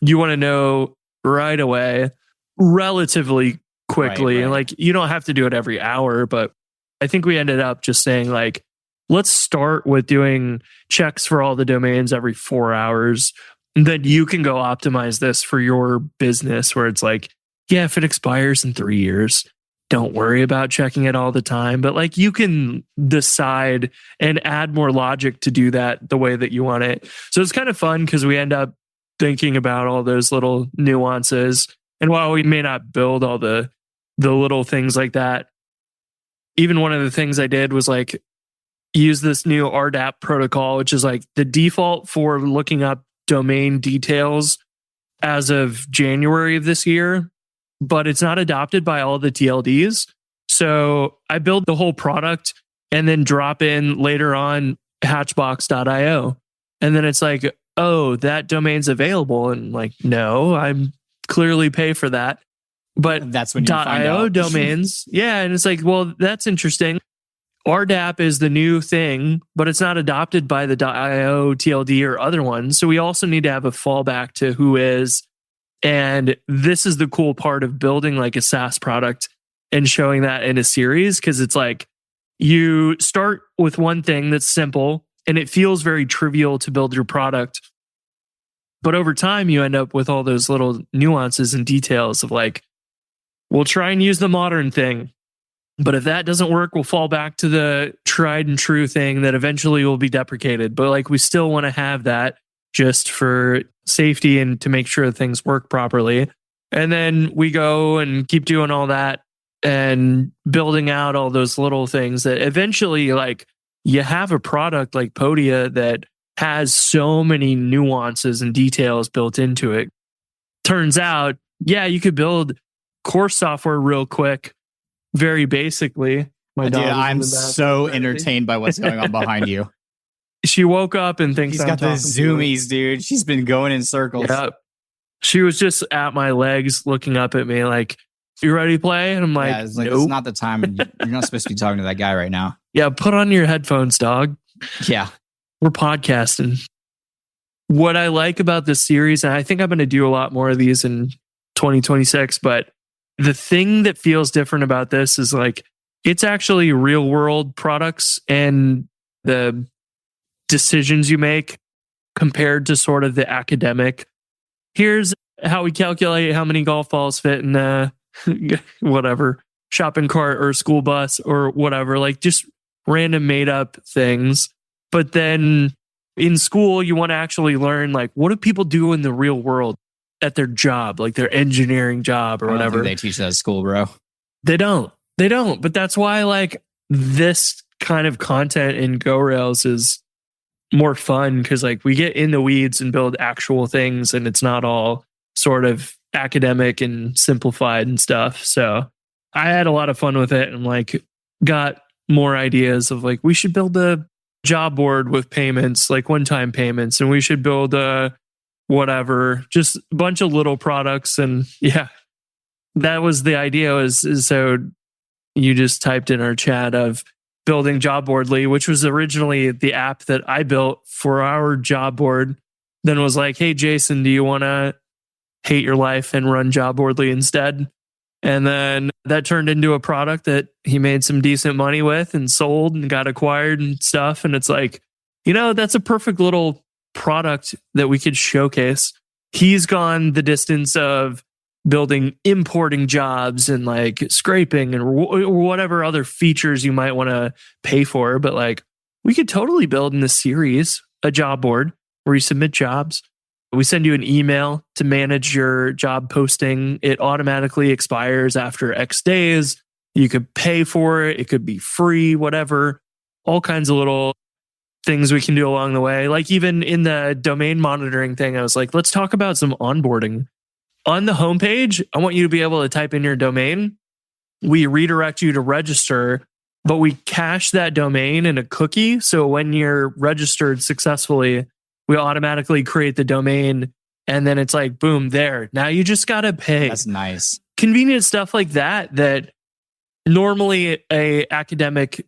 you want to know right away, relatively quickly. And like, you don't have to do it every hour, but I think we ended up just saying like, let's start with doing checks for all the domains every 4 hours. And then you can go optimize this for your business where it's like, yeah, if it expires in 3 years, don't worry about checking it all the time. But like you can decide and add more logic to do that the way that you want it. So it's kind of fun because we end up thinking about all those little nuances. And while we may not build all the little things like that, even one of the things I did was like use this new RDAP protocol, which is like the default for looking up domain details as of January of this year, but it's not adopted by all the TLDs. So I build the whole product and then drop in later on hatchbox.io. And then it's like, oh, that domain's available. And like, no, I'm clearly pay for that. But that's when you find .io out. domains. Yeah. And it's like, well, that's interesting. RDAP is the new thing, but it's not adopted by the .io, TLD, or other ones. So we also need to have a fallback to who is. And this is the cool part of building like a SaaS product and showing that in a series, because it's like you start with one thing that's simple and it feels very trivial to build your product. But over time, you end up with all those little nuances and details of like, we'll try and use the modern thing. But if that doesn't work, we'll fall back to the tried and true thing that eventually will be deprecated. But like we still want to have that just for safety and to make sure things work properly. And then we go and keep doing all that and building out all those little things that eventually like you have a product like Podia that has so many nuances and details built into it. Turns out, yeah, you could build course software real quick. Very basically, Dude, I'm so entertained by what's going on behind you. She woke up and thinks he's got the zoomies, dude. She's been going in circles. Yeah. She was just at my legs looking up at me like, you ready to play? And I'm like, it's like, nope. It's not the time. You're not supposed to be talking to that guy right now. Yeah, put on your headphones, dog. Yeah. We're podcasting. What I like about this series, and I think I'm going to do a lot more of these in 2026, but the thing that feels different about this is like, it's actually real world products and the decisions you make compared to sort of the academic. Here's how we calculate how many golf balls fit in a whatever shopping cart or school bus or whatever, like just random made up things. But then in school, you want to actually learn like, what do people do in the real world at their job, like their engineering job or whatever. They teach that at school, bro. They don't. But that's why like this kind of content in GoRails is more fun because like we get in the weeds and build actual things and it's not all sort of academic and simplified and stuff. So I had a lot of fun with it and like got more ideas of like, we should build a job board with payments, like one-time payments, and we should build a whatever, just a bunch of little products. And yeah, that was the idea. Is so you just typed in our chat of building Jobboardly, which was originally the app that I built for our job board. Then was like, hey, Jason, do you want to hate your life and run Jobboardly instead? And then that turned into a product that he made some decent money with and sold and got acquired and stuff. And it's like, that's a perfect little product that we could showcase. He's gone the distance of importing jobs and like scraping and or whatever other features you might want to pay for. But like, we could totally build in this series a job board where you submit jobs. We send you an email to manage your job posting. It automatically expires after X days. You could pay for it. It could be free, whatever. All kinds of little things we can do along the way. Like even in the domain monitoring thing, I was like, let's talk about some onboarding. On the homepage, I want you to be able to type in your domain. We redirect you to register, but we cache that domain in a cookie. So when you're registered successfully, we automatically create the domain, and then it's like, boom, there. Now you just got to pay. That's nice. Convenient stuff like that normally a academic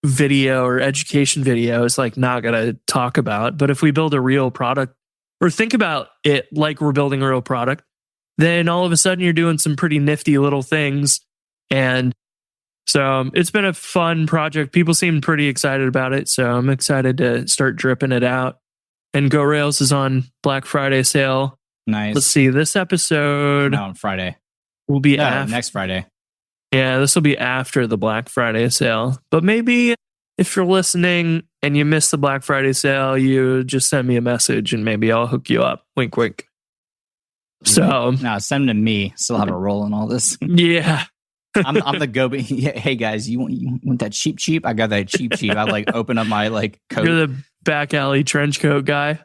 video or education video is like not going to talk about. But if we build a real product or think about it like we're building a real product, then all of a sudden you're doing some pretty nifty little things. And so it's been a fun project. People seem pretty excited about it. So I'm excited to start dripping it out. And Go Rails is on Black Friday sale. Nice. Let's see. This episode on Friday will be next Friday. Yeah, this will be after the Black Friday sale. But maybe if you're listening and you missed the Black Friday sale, you just send me a message and maybe I'll hook you up. Wink, wink. So no, send them to me. Still have a role in all this. Yeah. I'm the go. Hey guys, you want that cheap? I got that cheap. I like open up my like coat. You're the back alley trench coat guy.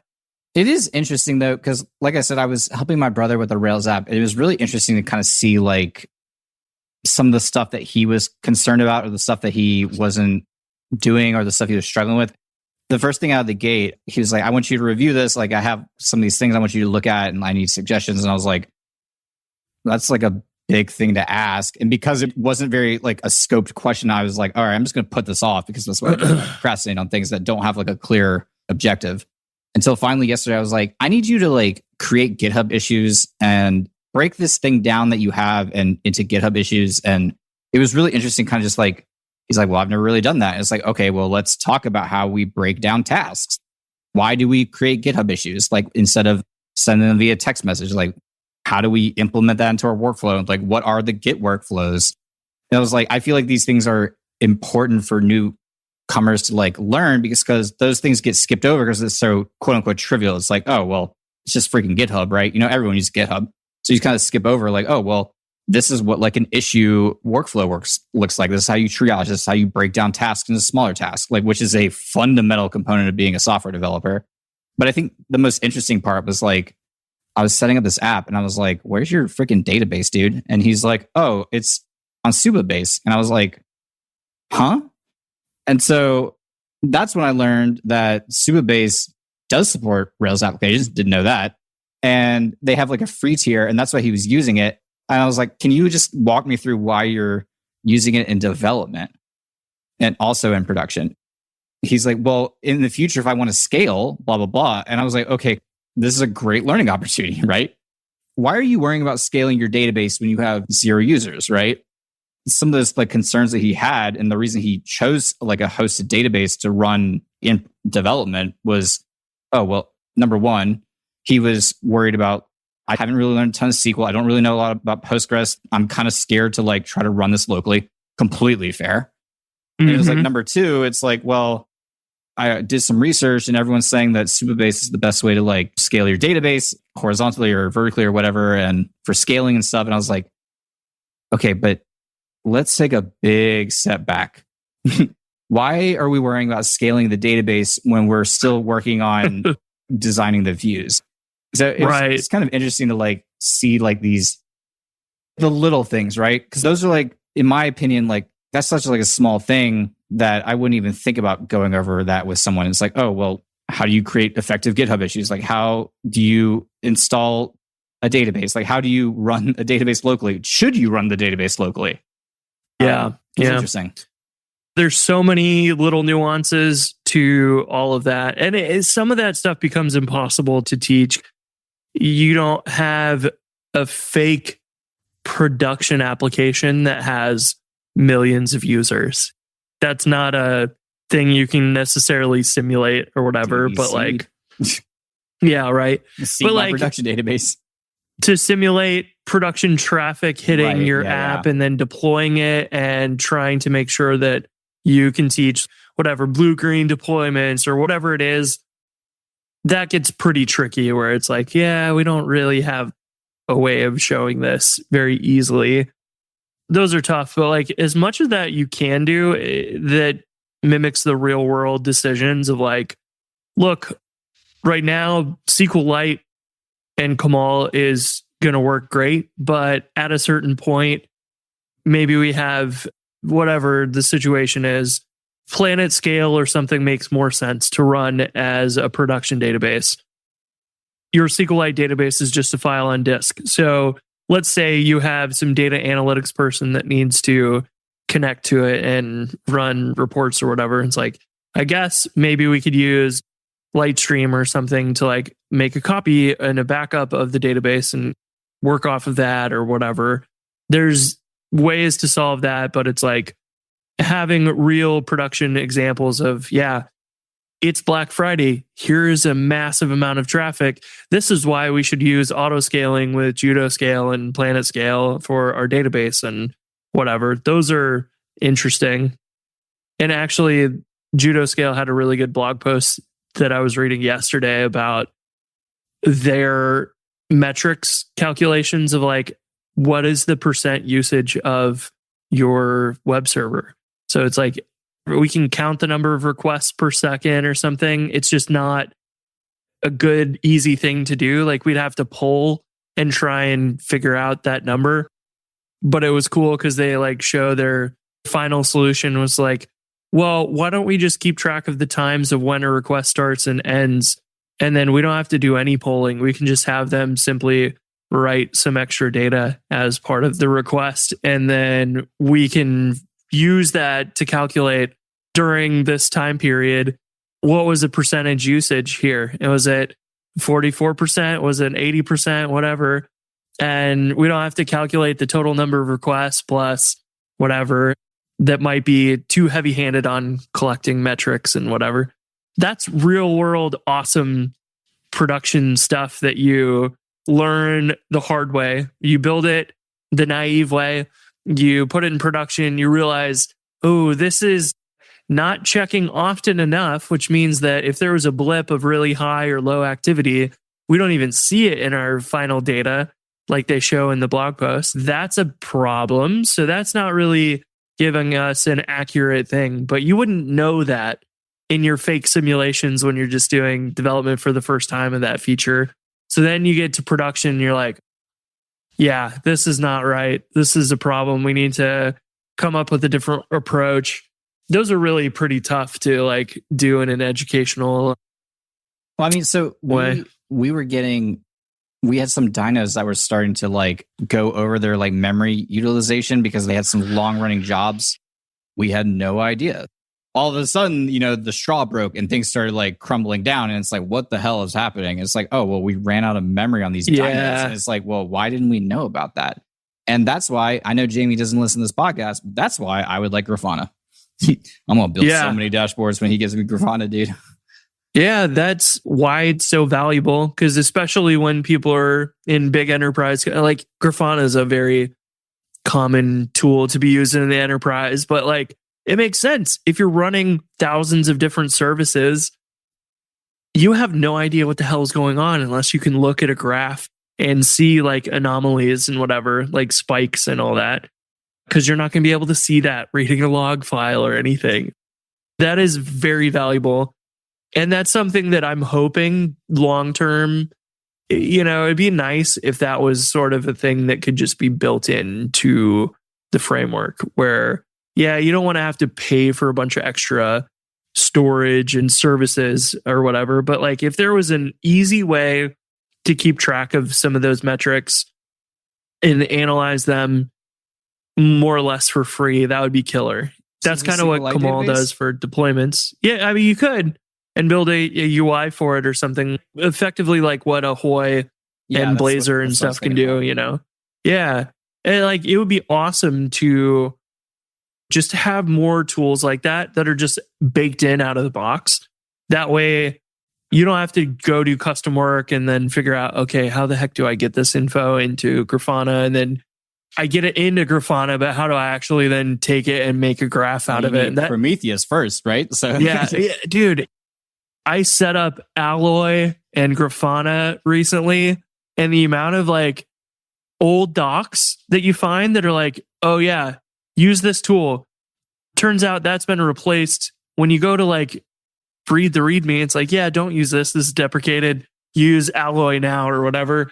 It is interesting though, because like I said, I was helping my brother with the Rails app. It was really interesting to kind of see like some of the stuff that he was concerned about, or the stuff that he wasn't doing, or the stuff he was struggling with. The first thing out of the gate, he was like, "I want you to review this. Like, I have some of these things I want you to look at, and I need suggestions." And I was like, "That's like a big thing to ask." And because it wasn't very like a scoped question, I was like, all right, I'm just going to put this off, because that's why I procrastinate on things that don't have like a clear objective. Until finally yesterday, I was like, I need you to like create GitHub issues and break this thing down that you have and into GitHub issues. And it was really interesting, kind of just like, he's like, well, I've never really done that. And it's like, okay, well, let's talk about how we break down tasks. Why do we create GitHub issues? Like, instead of sending them via text message, like, how do we implement that into our workflow? Like, what are the Git workflows? And I was like, I feel like these things are important for newcomers to like learn, because those things get skipped over because it's so quote unquote trivial. It's like, oh, well, it's just freaking GitHub, right? Everyone uses GitHub. So you kind of skip over like, oh, well, this is what like an issue workflow looks like. This is how you triage. This is how you break down tasks into smaller tasks, like, which is a fundamental component of being a software developer. But I think the most interesting part was like, I was setting up this app and I was like, where's your freaking database, dude? And he's like, oh, it's on Subabase. And I was like, huh? And so that's when I learned that Subabase does support Rails applications. Didn't know that. And they have like a free tier, and that's why he was using it. And I was like, can you just walk me through why you're using it in development and also in production? He's like, well, in the future, if I want to scale, blah, blah, blah. And I was like, okay, this is a great learning opportunity, right? Why are you worrying about scaling your database when you have 0 users, right? Some of those like concerns that he had, and the reason he chose like a hosted database to run in development was, oh, well, number one, he was worried about, I haven't really learned a ton of SQL. I don't really know a lot about Postgres. I'm kind of scared to like try to run this locally. Completely fair. And it was like, number two, it's like, well, I did some research and everyone's saying that Subabase is the best way to like scale your database horizontally or vertically or whatever, and for scaling and stuff. And I was like, okay, but let's take a big step back. Why are we worrying about scaling the database when we're still working on designing the views? So it's kind of interesting to like see like the little things, right? Because those are like, in my opinion, like that's such like a small thing that I wouldn't even think about going over that with someone. It's like, oh, well, how do you create effective GitHub issues? Like, how do you install a database? Like, how do you run a database locally? Should you run the database locally? Yeah. It's interesting. There's so many little nuances to all of that. And some of that stuff becomes impossible to teach. You don't have a fake production application that has millions of users. That's not a thing you can necessarily simulate or whatever. But like, yeah, right. But like production database to simulate production traffic hitting your app and then deploying it and trying to make sure that you can teach whatever blue-green deployments or whatever it is, that gets pretty tricky where it's like, yeah, we don't really have a way of showing this very easily. Those are tough, but like as much of that you can do that mimics the real world decisions of like, look, right now SQLite and Kamal is going to work great, but at a certain point, maybe we have whatever the situation is, Planet Scale or something makes more sense to run as a production database. Your SQLite database is just a file on disk. So let's say you have some data analytics person that needs to connect to it and run reports or whatever. It's like, I guess maybe we could use Lightstream or something to like make a copy and a backup of the database and work off of that or whatever. There's ways to solve that, but it's like having real production examples of, yeah, it's Black Friday. Here's a massive amount of traffic. This is why we should use autoscaling with Jutoscale and Planet Scale for our database and whatever. Those are interesting. And actually, Jutoscale had a really good blog post that I was reading yesterday about their metrics calculations of like, what is the percent usage of your web server? So it's like, we can count the number of requests per second or something. It's just not a good, easy thing to do. Like we'd have to poll and try and figure out that number. But it was cool because they like show their final solution was like, well, why don't we just keep track of the times of when a request starts and ends? And then we don't have to do any polling. We can just have them simply write some extra data as part of the request. And then we can use that to calculate during this time period, what was the percentage usage here? It was at 44%, was it 80%, whatever. And we don't have to calculate the total number of requests plus whatever that might be too heavy-handed on collecting metrics and whatever. That's real world, awesome production stuff that you learn the hard way. You build it the naive way. You put it in production. You realize, oh, this is not checking often enough, which means that if there was a blip of really high or low activity, we don't even see it in our final data like they show in the blog post. That's a problem. So that's not really giving us an accurate thing. But you wouldn't know that in your fake simulations when you're just doing development for the first time of that feature. So then you get to production and you're like, yeah, this is not right. This is a problem. We need to come up with a different approach. Those are really pretty tough to like do in an educational Well, I mean, so way. we had some dynos that were starting to like go over their like memory utilization because they had some long running jobs. We had no idea. All of a sudden, the straw broke and things started like crumbling down. And it's like, what the hell is happening? It's like, oh, well, we ran out of memory on these dynos. And it's like, well, why didn't we know about that? And that's why I know Jamie doesn't listen to this podcast, but that's why I would like Grafana. I'm going to build so many dashboards when he gives me Grafana, dude. Yeah, that's why it's so valuable. Because especially when people are in big enterprise, like Grafana is a very common tool to be used in the enterprise, but like it makes sense. If you're running thousands of different services, you have no idea what the hell is going on unless you can look at a graph and see like anomalies and whatever, like spikes and all that. Because you're not going to be able to see that reading a log file or anything. That is very valuable. And that's something that I'm hoping long term, it'd be nice if that was sort of a thing that could just be built into the framework where, yeah, you don't want to have to pay for a bunch of extra storage and services or whatever. But like if there was an easy way to keep track of some of those metrics and analyze them more or less for free, that would be killer. That's kind of what Kamal does for deployments. Yeah, I mean, you could and build a UI for it or something, effectively like what a Hoy and Blazor and stuff can do, you know? Yeah. And like, it would be awesome to just have more tools like that are just baked in out of the box. That way, you don't have to go do custom work and then figure out, okay, how the heck do I get this info into Grafana? And then I get it into Grafana, but how do I actually then take it and make a graph out of it? And Prometheus first, right? So yeah, dude, I set up Alloy and Grafana recently, and the amount of like old docs that you find that are like, oh yeah, use this tool. Turns out that's been replaced. When you go to like read the README, it's like, yeah, don't use this. This is deprecated. Use Alloy now or whatever.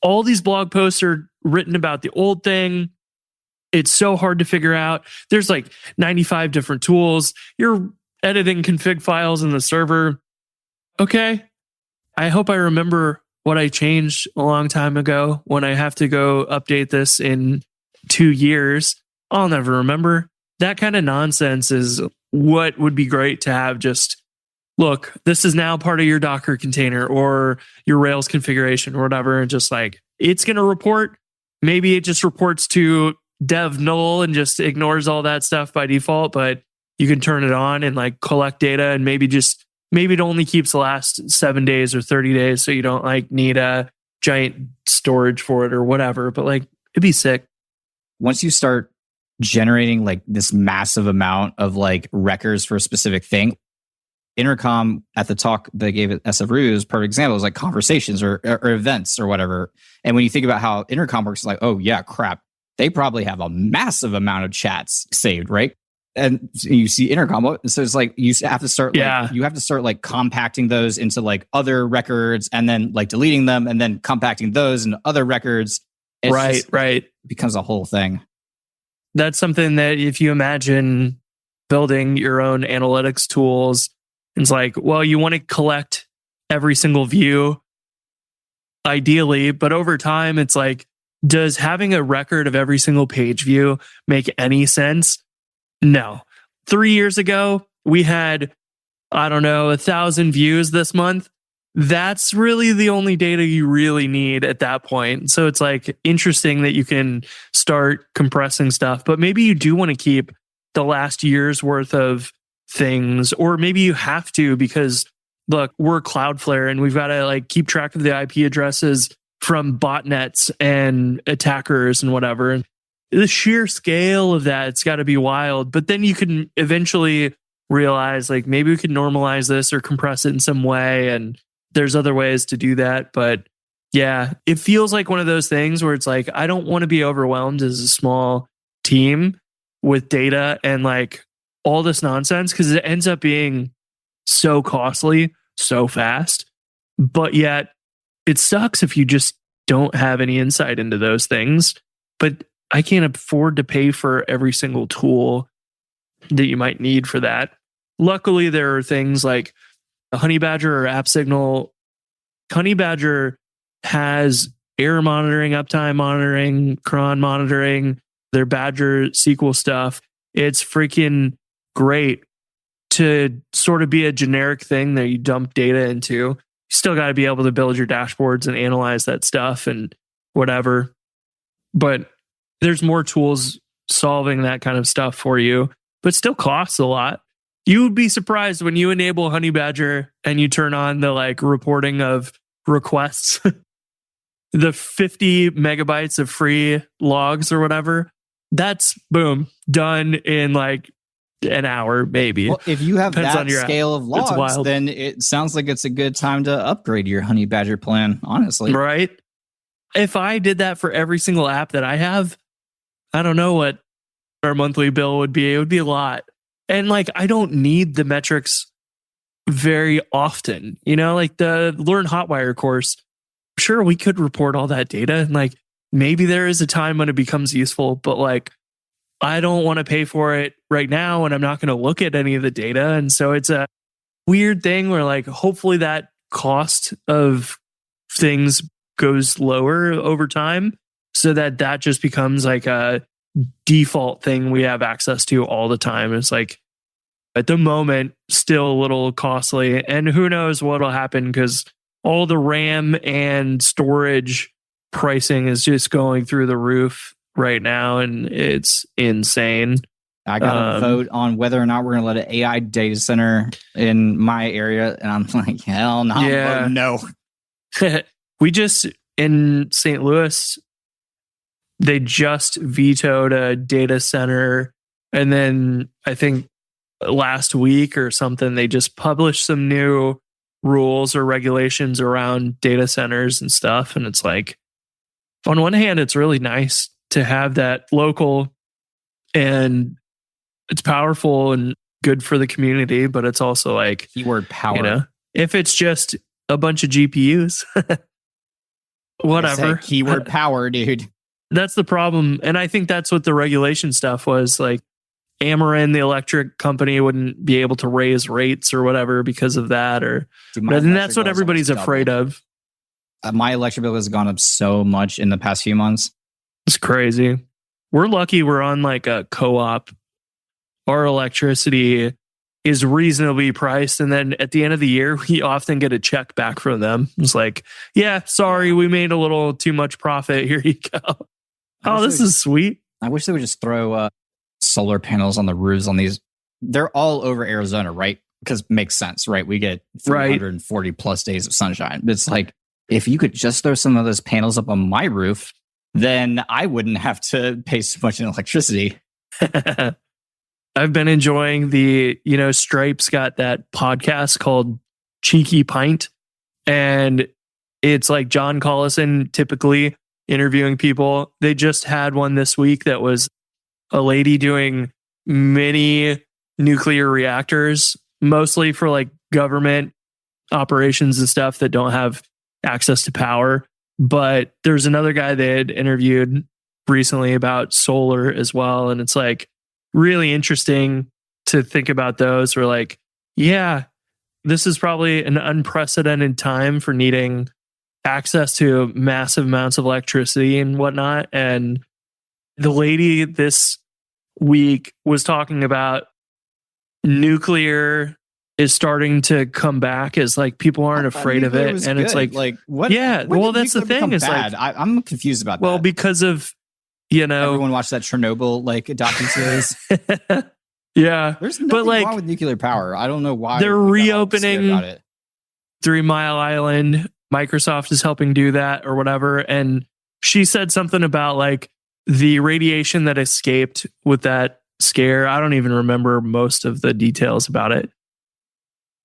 All these blog posts are written about the old thing. It's so hard to figure out. There's like 95 different tools. You're editing config files in the server. Okay. I hope I remember what I changed a long time ago. When I have to go update this in 2 years, I'll never remember. That kind of nonsense is what would be great to have. Just look, this is now part of your Docker container or your Rails configuration or whatever. And just like, it's going to report. Maybe it just reports to dev null and just ignores all that stuff by default, but you can turn it on and like collect data, and maybe it only keeps the last 7 days or 30 days. So you don't like need a giant storage for it or whatever, but like, it'd be sick. Once you start generating like this massive amount of like records for a specific thing, Intercom at the talk they gave at SFRU is a perfect example. It's like conversations or events or whatever. And when you think about how Intercom works, it's like, oh yeah, crap. They probably have a massive amount of chats saved, right? And you see Intercom. So it's like you have to start like compacting those into like other records and then like deleting them and then compacting those into other records. Right. It becomes a whole thing. That's something that if you imagine building your own analytics tools, it's like, well, you want to collect every single view, ideally, but over time, it's like, does having a record of every single page view make any sense? No. 3 years ago, we had, 1,000 views this month. That's really the only data you really need at that point. So it's like interesting that you can start compressing stuff, but maybe you do want to keep the last year's worth of things, or maybe you have to because look, we're Cloudflare and we've got to like keep track of the IP addresses from botnets and attackers and whatever. And the sheer scale of that, it's got to be wild. But then you can eventually realize like maybe we could normalize this or compress it in some way. And there's other ways to do that. But yeah, it feels like one of those things where it's like, I don't want to be overwhelmed as a small team with data and like all this nonsense because it ends up being so costly, so fast. But yet it sucks if you just don't have any insight into those things. But I can't afford to pay for every single tool that you might need for that. Luckily, there are things like Honeybadger or AppSignal. Honeybadger has error monitoring, uptime monitoring, cron monitoring, their Badger SQL stuff. It's freaking great to sort of be a generic thing that you dump data into. You still got to be able to build your dashboards and analyze that stuff and whatever. But there's more tools solving that kind of stuff for you, but still costs a lot. You would be surprised when you enable Honeybadger and you turn on the like reporting of requests, the 50 megabytes of free logs or whatever. That's boom, done in like an hour, maybe. Well, if you have that scale of logs, then it sounds like it's a good time to upgrade your Honeybadger plan, honestly. Right? If I did that for every single app that I have, I don't know what our monthly bill would be. It would be a lot. And like, I don't need the metrics very often. You know, like the Learn Hotwire course, sure, we could report all that data. And like, maybe there is a time when it becomes useful, but like, I don't want to pay for it right now and I'm not going to look at any of the data. And so it's a weird thing where like, hopefully that cost of things goes lower over time, so that just becomes like a default thing we have access to all the time. It's like at the moment still a little costly, and who knows what'll happen, because all the RAM and storage pricing is just going through the roof right now, and it's insane. I got to vote on whether or not we're going to let an AI data center in my area, and I'm like, hell no. Yeah. No. We just, in St. Louis, they just vetoed a data center, and then I think last week or something, they just published some new rules or regulations around data centers and stuff. And it's like, on one hand, it's really nice to have that local, and it's powerful and good for the community, but it's also like, keyword power. If it's just a bunch of GPUs, whatever. Keyword power, dude. That's the problem. And I think that's what the regulation stuff was. Like, Ameren, the electric company, wouldn't be able to raise rates or whatever because of that. But then that's what everybody's afraid of. My electric bill has gone up so much in the past few months. It's crazy. We're lucky we're on like a co-op. Our electricity is reasonably priced. And then at the end of the year, we often get a check back from them. It's like, yeah, sorry, we made a little too much profit. Here you go. Oh, this is sweet. I wish they would just throw solar panels on the roofs on these. They're all over Arizona, right? Because it makes sense, right? We get 340 plus days of sunshine. It's like, if you could just throw some of those panels up on my roof, then I wouldn't have to pay so much in electricity. I've been enjoying Stripe's got that podcast called Cheeky Pint. And it's like John Collison typically interviewing people. They just had one this week that was a lady doing mini nuclear reactors, mostly for like government operations and stuff that don't have access to power. But there's another guy they had interviewed recently about solar as well. And it's like really interesting to think about those. We're like, yeah, this is probably an unprecedented time for needing access to massive amounts of electricity and whatnot. And the lady this week was talking about nuclear is starting to come back, as like people aren't afraid of it. And it's like what? Yeah, well, that's the thing. Is bad? like, I'm confused about that. Well, because of, everyone watched that Chernobyl docuseries. Yeah. There's nothing wrong with nuclear power. I don't know why they're reopening 3 Mile Island. Microsoft is helping do that or whatever. And she said something about like the radiation that escaped with that scare. I don't even remember most of the details about it,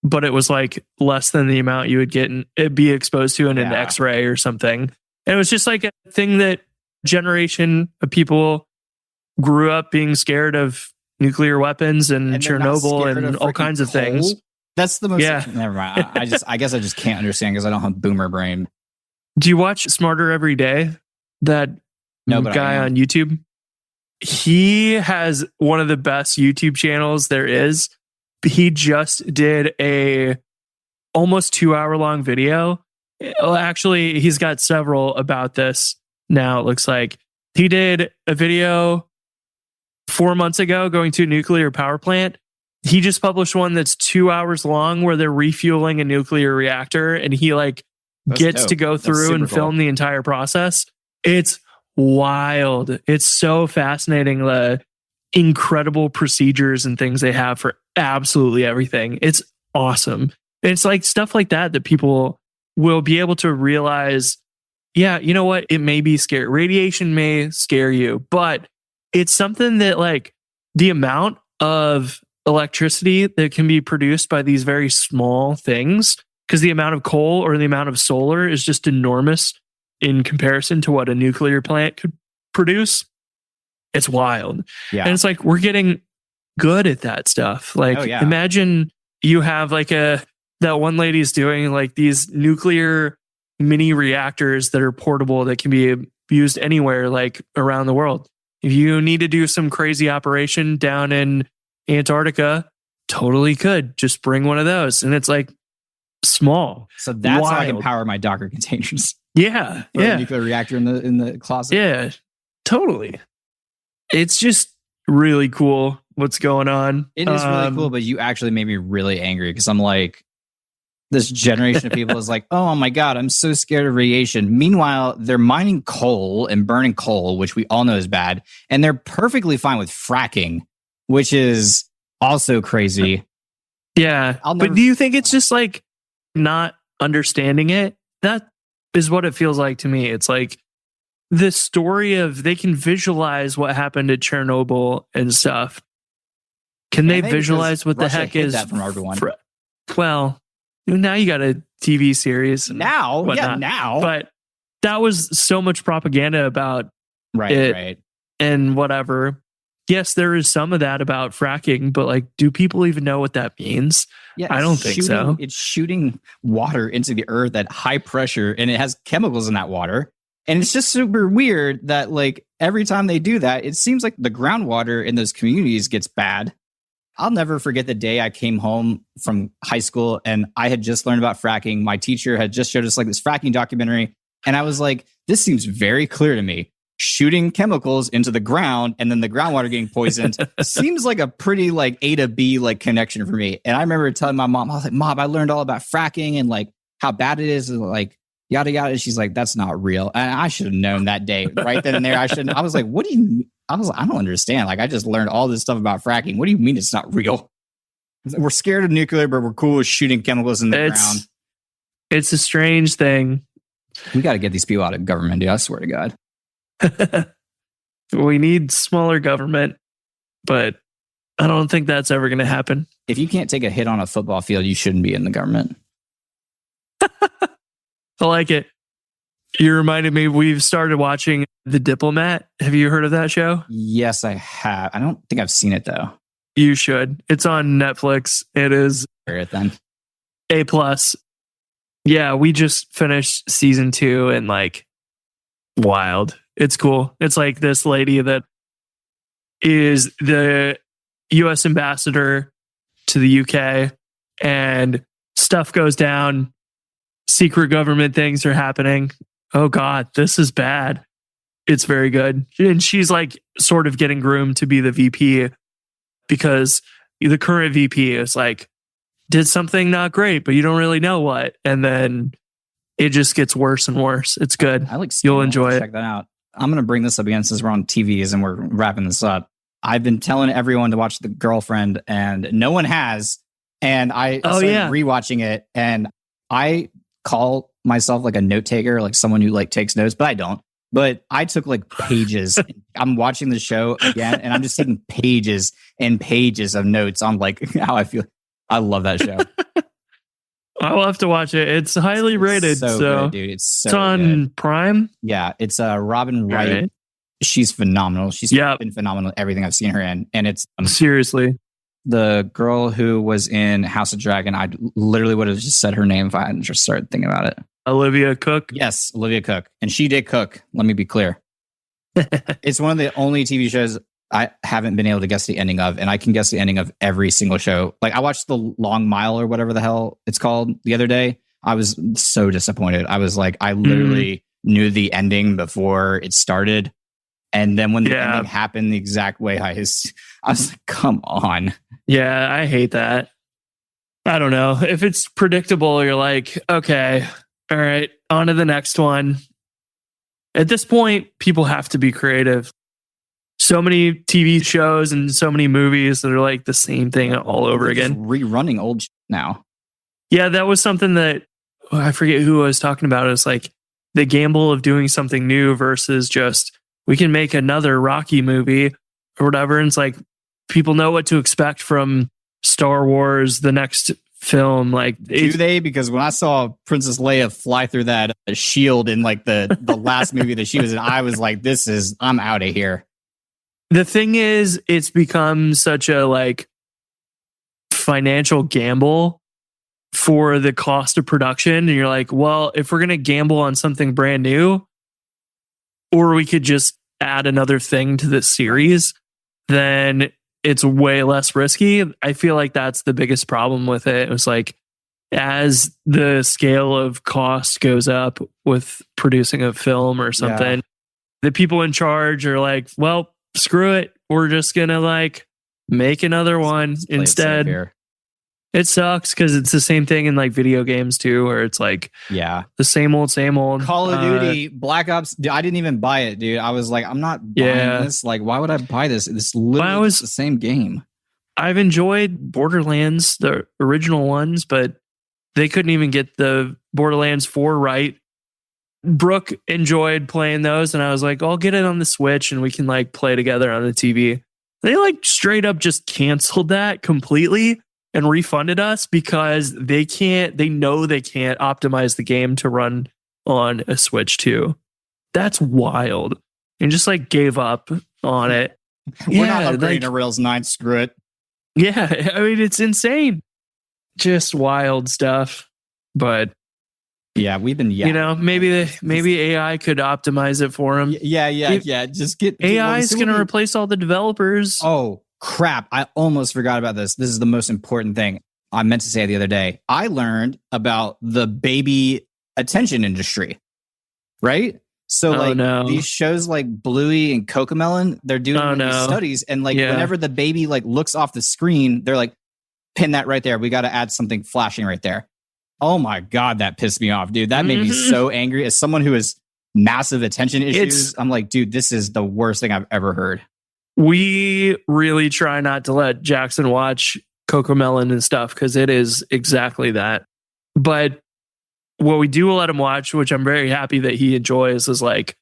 but it was like less than the amount you would be exposed to in an X-ray or something. And it was just like a thing that generation of people grew up being scared of nuclear weapons and Chernobyl and all kinds of things. That's the most. Yeah. Never mind. I guess I just can't understand because I don't have boomer brain. Do you watch Smarter Every Day? That guy on YouTube? He has one of the best YouTube channels there is. He just did a almost 2 hour long video. Actually, he's got several about this now. It looks like he did a video 4 months ago going to a nuclear power plant. He just published one that's 2 hours long where they're refueling a nuclear reactor, and he gets to go through and film the entire process. It's wild. It's so fascinating. The incredible procedures and things they have for absolutely everything. It's awesome. It's like stuff like that people will be able to realize, yeah, you know what? It may be scary. Radiation may scare you, but it's something that like the amount of electricity that can be produced by these very small things, because the amount of coal or the amount of solar is just enormous in comparison to what a nuclear plant could produce. It's wild. Yeah. And it's like, we're getting good at that stuff. Like, imagine you have like that one lady's doing like these nuclear mini reactors that are portable that can be used anywhere, like around the world. If you need to do some crazy operation down in Antarctica, totally could just bring one of those. And it's like, small. So that's how I can Wild. power my Docker containers. Yeah. For a Yeah. nuclear reactor in the closet. Yeah. Totally. It's just really cool what's going on. It is really cool, but you actually made me really angry because I'm like, this generation of people is like, oh my God, I'm so scared of radiation. Meanwhile, they're mining coal and burning coal, which we all know is bad. And they're perfectly fine with fracking, which is also crazy. Yeah. But do you think it's just like not understanding it? That is what it feels like to me. It's like the story of they can visualize what happened at Chernobyl and stuff. Can they visualize what Russia the heck hid is that from everyone? Well, now you got a TV series. Now, whatnot. now. But that was so much propaganda about it Right. and whatever. Yes, there is some of that about fracking, but like, do people even know what that means? Yeah, I don't think so. It's shooting water into the earth at high pressure, and it has chemicals in that water. And it's just super weird that like every time they do that, it seems like the groundwater in those communities gets bad. I'll never forget the day I came home from high school and I had just learned about fracking. My teacher had just showed us like this fracking documentary. And I was like, this seems very clear to me. Shooting chemicals into the ground and then the groundwater getting poisoned seems like a pretty like A to B like connection for me. And I remember telling my mom, I was like, Mom, I learned all about fracking and like how bad it is and like yada yada. And she's like, that's not real. And I should have known that day right then and there. I was like, what do you I don't understand. Like, I just learned all this stuff about fracking. What do you mean it's not real? We're scared of nuclear, but we're cool with shooting chemicals in the ground. It's a strange thing. We got to get these people out of government, dude. I swear to God. We need smaller government, but I don't think that's ever going to happen. If you can't take a hit on a football field, you shouldn't be in the government. I like it. You reminded me, we've started watching The Diplomat. Have you heard of that show? Yes, I have. I don't think I've seen it, though. You should. It's on Netflix. It is Hear it then. A+. Yeah, we just finished season 2 and like, wild. It's cool. It's like this lady that is the US ambassador to the UK and stuff goes down. Secret government things are happening. Oh God, this is bad. It's very good. And she's like sort of getting groomed to be the VP because the current VP is like, did something not great, but you don't really know what. And then it just gets worse and worse. It's good. I like You'll enjoy it. Check that out. I'm going to bring this up again since we're on TVs and we're wrapping this up. I've been telling everyone to watch The Girlfriend and no one has. And I started rewatching it and I call myself like a note taker, like someone who like takes notes, but I don't. But I took like pages. I'm watching the show again and I'm just taking pages and pages of notes on like how I feel. I love that show. I'll have to watch it. It's highly rated. So good, dude. It's on good. Prime. Yeah, it's Robin Wright. Right. She's phenomenal. She's been phenomenal in everything I've seen her in. And it's seriously the girl who was in House of Dragon. I literally would have just said her name if I hadn't just started thinking about it. Olivia Cook. Yes, Olivia Cook. And she did cook. Let me be clear. It's one of the only TV shows I haven't been able to guess the ending of, and I can guess the ending of every single show. Like I watched The Long Mile or whatever the hell it's called the other day. I was so disappointed. I was like, I literally knew the ending before it started. And then when the ending happened the exact way I was like, come on. Yeah, I hate that. I don't know. If it's predictable, you're like, okay, all right, on to the next one. At this point, people have to be creative. So many TV shows and so many movies that are like the same thing all over again. Rerunning old now. Yeah, that was something that I forget who I was talking about. It's like the gamble of doing something new versus just we can make another Rocky movie or whatever. And it's like people know what to expect from Star Wars, the next film. Like, do they? Because when I saw Princess Leia fly through that shield in like the last movie that she was in, I was like, I'm out of here. The thing is, it's become such a like financial gamble for the cost of production. And you're like, well, if we're going to gamble on something brand new, or we could just add another thing to this series, then it's way less risky. I feel like that's the biggest problem with it. It was like, as the scale of cost goes up with producing a film or something, the people in charge are like, well, screw it. We're just going to like make another one instead. It sucks because it's the same thing in like video games too, where it's like the same old. Call of Duty, Black Ops. Dude, I didn't even buy it, dude. I was like, I'm not buying this. Like, why would I buy this? It's literally the same game. I've enjoyed Borderlands, the original ones, but they couldn't even get the Borderlands 4 right. Brooke enjoyed playing those, and I was like, I'll get it on the Switch and we can like play together on the TV. They like straight up just canceled that completely and refunded us because they know they can't optimize the game to run on a Switch 2. That's wild. And just like gave up on it. We're not upgrading to Rails 9, screw it. Yeah, I mean, it's insane. Just wild stuff. But yeah, we've been, maybe AI could optimize it for them. Yeah. Just get AI is going to replace all the developers. Oh, crap. I almost forgot about this. This is the most important thing I meant to say the other day. I learned about the baby attention industry, right? So these shows like Bluey and Cocomelon, they're doing these studies, and whenever the baby like looks off the screen, they're like, pin that right there. We got to add something flashing right there. Oh my God, that pissed me off, dude. That made me so angry. As someone who has massive attention issues, I'm like, dude, this is the worst thing I've ever heard. We really try not to let Jackson watch Cocomelon and stuff because it is exactly that. But what we do let him watch, which I'm very happy that he enjoys, is like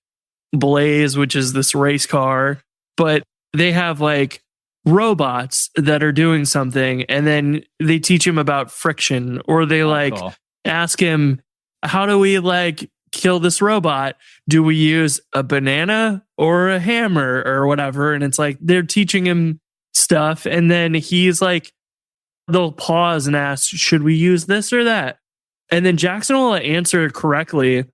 Blaze, which is this race car. But they have like robots that are doing something, and then they teach him about friction, or they ask him, how do we like kill this robot? Do we use a banana or a hammer or whatever? And it's like they're teaching him stuff, and then he's like, they'll pause and ask, should we use this or that? And then Jackson will answer correctly,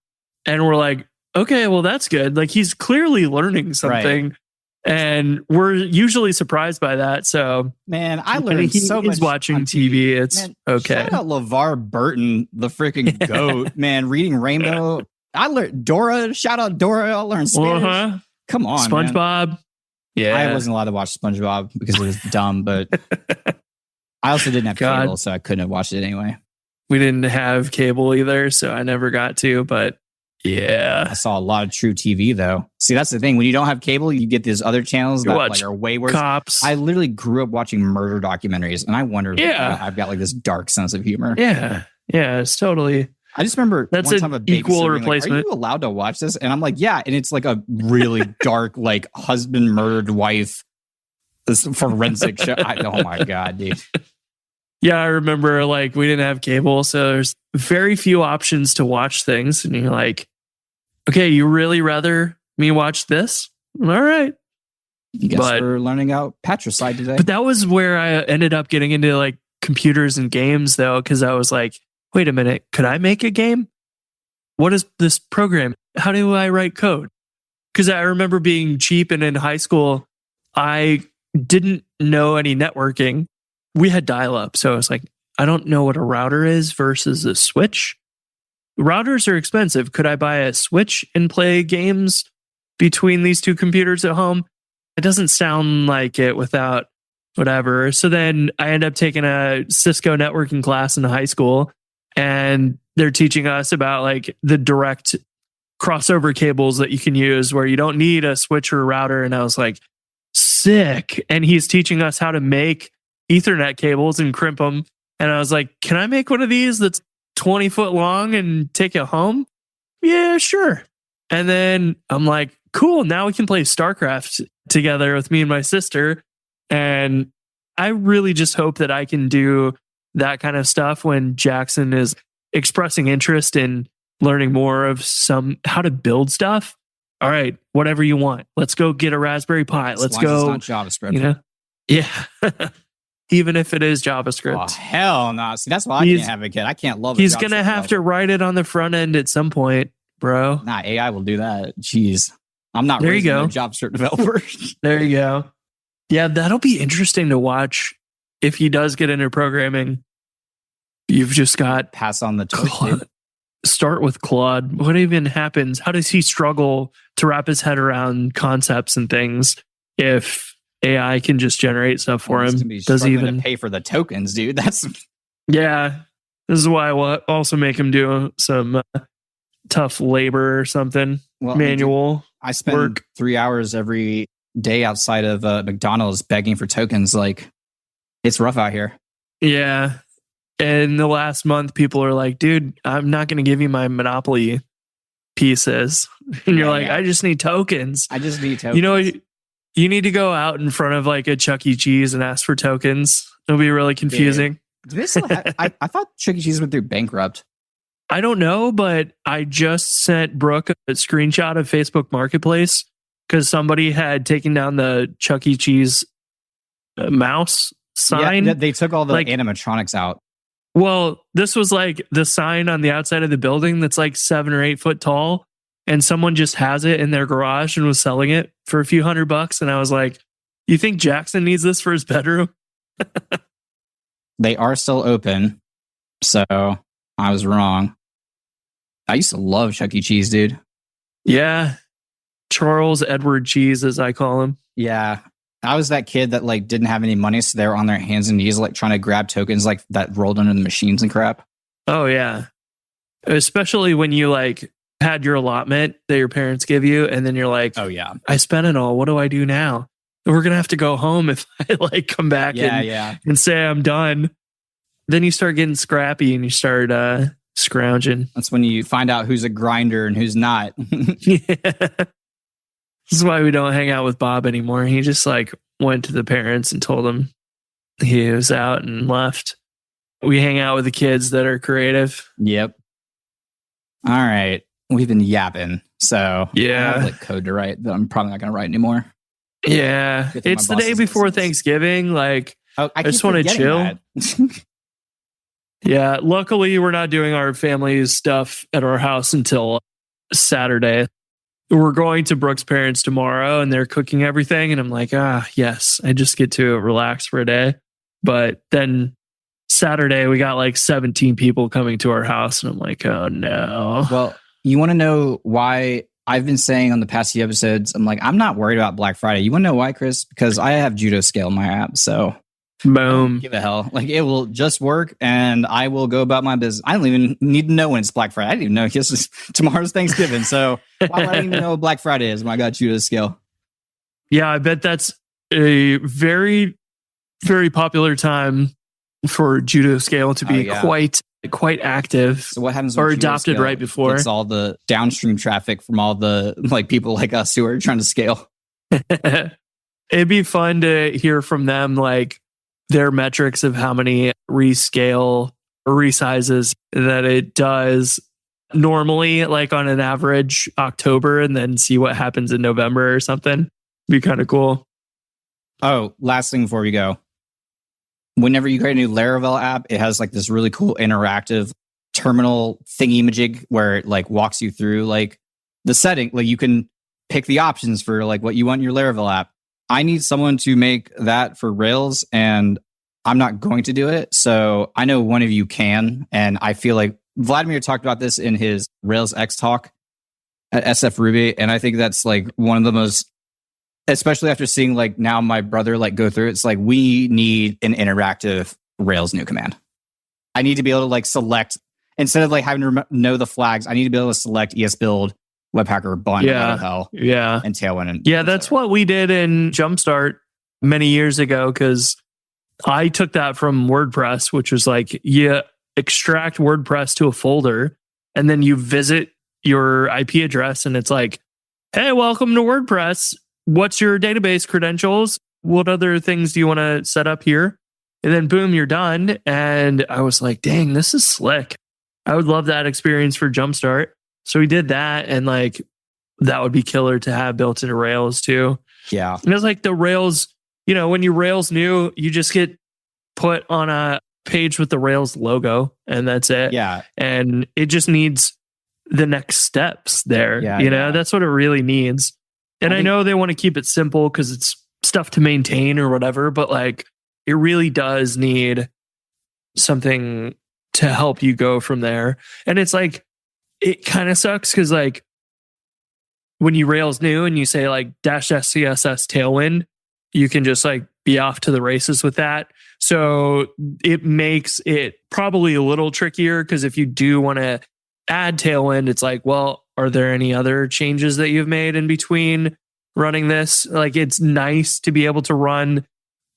and we're like, okay, well, that's good. Like, he's clearly learning something. Right. And we're usually surprised by that. So, man, I learned so much watching TV. It's okay. Shout out LeVar Burton, the freaking goat, man. Reading Rainbow. I learned Dora. Shout out Dora. I learned Spanish. Come on, SpongeBob. Man. Yeah, I wasn't allowed to watch SpongeBob because it was dumb, but I also didn't have cable, so I couldn't have watched it anyway. We didn't have cable either, so I never got to. But yeah, I saw a lot of True TV though. See, that's the thing. When you don't have cable, you get these other channels that like are way worse. Cops. I literally grew up watching murder documentaries, and I wonder if I've got like this dark sense of humor. Yeah, it's totally. I just remember that's an equal replacement. Like, are you allowed to watch this? And I'm like, yeah. And it's like a really dark, like husband murdered wife, this forensic show. Oh my God, dude. Yeah, I remember like we didn't have cable, so there's very few options to watch things. And you're like, okay, you really rather me watch this? All right. I guess we're learning out patricide today. But that was where I ended up getting into like computers and games though, because I was like, wait a minute, could I make a game? What is this program? How do I write code? Because I remember being cheap, and in high school, I didn't know any networking. We had dial-up, so I was like, I don't know what a router is versus a switch. Routers are expensive. Could I buy a switch and play games between these two computers at home? It doesn't sound like it without whatever. So then I ended up taking a Cisco networking class in high school, and they're teaching us about like the direct crossover cables that you can use where you don't need a switch or a router. And I was like, sick. And he's teaching us how to make Ethernet cables and crimp them. And I was like, can I make one of these that's 20 foot long and take it home? Yeah, sure. And then I'm like, cool. Now we can play StarCraft together with me and my sister. And I really just hope that I can do that kind of stuff when Jackson is expressing interest in learning more of how to build stuff. All right, whatever you want. Let's go get a Raspberry Pi. Let's go. It's not JavaScript. Yeah. Even if it is JavaScript. Oh, hell no. See, that's why I can't have a kid. I can't love it. He's going to have to write it on the front end at some point, bro. Nah, AI will do that. Jeez. I'm not raising a JavaScript developer. There you go. Yeah, that'll be interesting to watch if he does get into programming. You've just got Pass on the torch, Claude. dude. Start with Claude. What even happens? How does he struggle to wrap his head around concepts and things if AI can just generate stuff for He's him? gonna be Does he struggling even to pay for the tokens, dude? That's Yeah. This is why I will also make him do some tough labor or something. well, Manual. I spend work. 3 hours every day outside of McDonald's begging for tokens. Like, it's rough out here. Yeah. And the last month, people are like, dude, I'm not going to give you my Monopoly pieces. And you're Yeah, like, yeah. I just need tokens. I just need tokens. You know, you need to go out in front of like a Chuck E. Cheese and ask for tokens. It'll be really confusing. Do they still I thought Chuck E. Cheese went through bankrupt. I don't know, but I just sent Brooke a screenshot of Facebook Marketplace because somebody had taken down the Chuck E. Cheese mouse sign. Yeah, they took all the Like- animatronics out. Well, this was like the sign on the outside of the building that's like 7 or 8 foot tall. And someone just has it in their garage and was selling it for a few $100. And I was like, you think Jackson needs this for his bedroom? They are still open. So I was wrong. I used to love Chuck E. Cheese, dude. Yeah. Charles Edward Cheese, as I call him. Yeah. I was that kid that like didn't have any money, so they were on their hands and knees like trying to grab tokens like that rolled under the machines and crap. Oh, yeah. Especially when you like had your allotment that your parents give you. And then you're like, Oh yeah. I spent it all. What do I do now? We're going to have to go home if I like come back Yeah. and say I'm done. Then you start getting scrappy and you start scrounging. That's when you find out who's a grinder and who's not. Yeah. This is why we don't hang out with Bob anymore. He just like went to the parents and told them he was out and left. We hang out with the kids that are creative. Yep. All right. We've been yapping. So Yeah. I have like code to write that I'm probably not going to write anymore. Yeah. Good thing It's my the boss day doesn't before listen to this. Thanksgiving. Like, Oh, I just keep wanna forgetting that. yeah, luckily we're not doing our family stuff at our house until Saturday. We're going to Brooke's parents tomorrow and they're cooking everything. And I'm like, yes, I just get to relax for a day. But then Saturday, we got like 17 people coming to our house. And I'm like, oh no. Well, you want to know why I've been saying on the past few episodes, I'm like, I'm not worried about Black Friday. You want to know why, Chris? Because I have Judo Scale in my app. So Boom. give a hell. Like it will just work and I will go about my business. I don't even need to know when it's Black Friday. I didn't even know tomorrow's Thanksgiving. So why would I even know what Black Friday is when I got Judo Scale? Yeah, I bet that's a very, very popular time for Judo Scale to be quite active. So what happens when Or Judo adopted Scale right before. gets all the downstream traffic from all the like people like us who are trying to scale? It'd be fun to hear from them, like their metrics of how many rescale or resizes that it does normally, like on an average October, and then see what happens in November or something. Be kind of cool. Oh, last thing before we go. Whenever you create a new Laravel app, it has like this really cool interactive terminal thingy-majig where it like walks you through like the setting. Like you can pick the options for like what you want in your Laravel app. I need someone to make that for Rails and I'm not going to do it. So I know one of you can. And I feel like Vladimir talked about this in his Rails X talk at SF Ruby. And I think that's like one of the most, especially after seeing like now my brother like go through, it's like we need an interactive Rails new command. I need to be able to like select, instead of like having to know the flags, I need to be able to select ESBuild, Webpacker, Bun, hell, Yeah. and Tailwind. And Yeah, that's what we did in Jumpstart many years ago, because I took that from WordPress, which was like you extract WordPress to a folder and then you visit your IP address and it's like, hey, welcome to WordPress. What's your database credentials? What other things do you want to set up here? And then boom, you're done. And I was like, dang, this is slick. I would love that experience for Jumpstart. So we did that, and like that would be killer to have built into Rails too. Yeah. And it's like the Rails, when you Rails new, you just get put on a page with the Rails logo and that's it. Yeah. And it just needs the next steps there. Yeah, That's what it really needs. And I know they want to keep it simple because it's stuff to maintain or whatever, but like it really does need something to help you go from there. And it's like, it kind of sucks because like when you Rails new and you say like dash CSS tailwind, you can just like be off to the races with that. So it makes it probably a little trickier because if you do want to add tailwind, it's like, well, are there any other changes that you've made in between running this? Like, it's nice to be able to run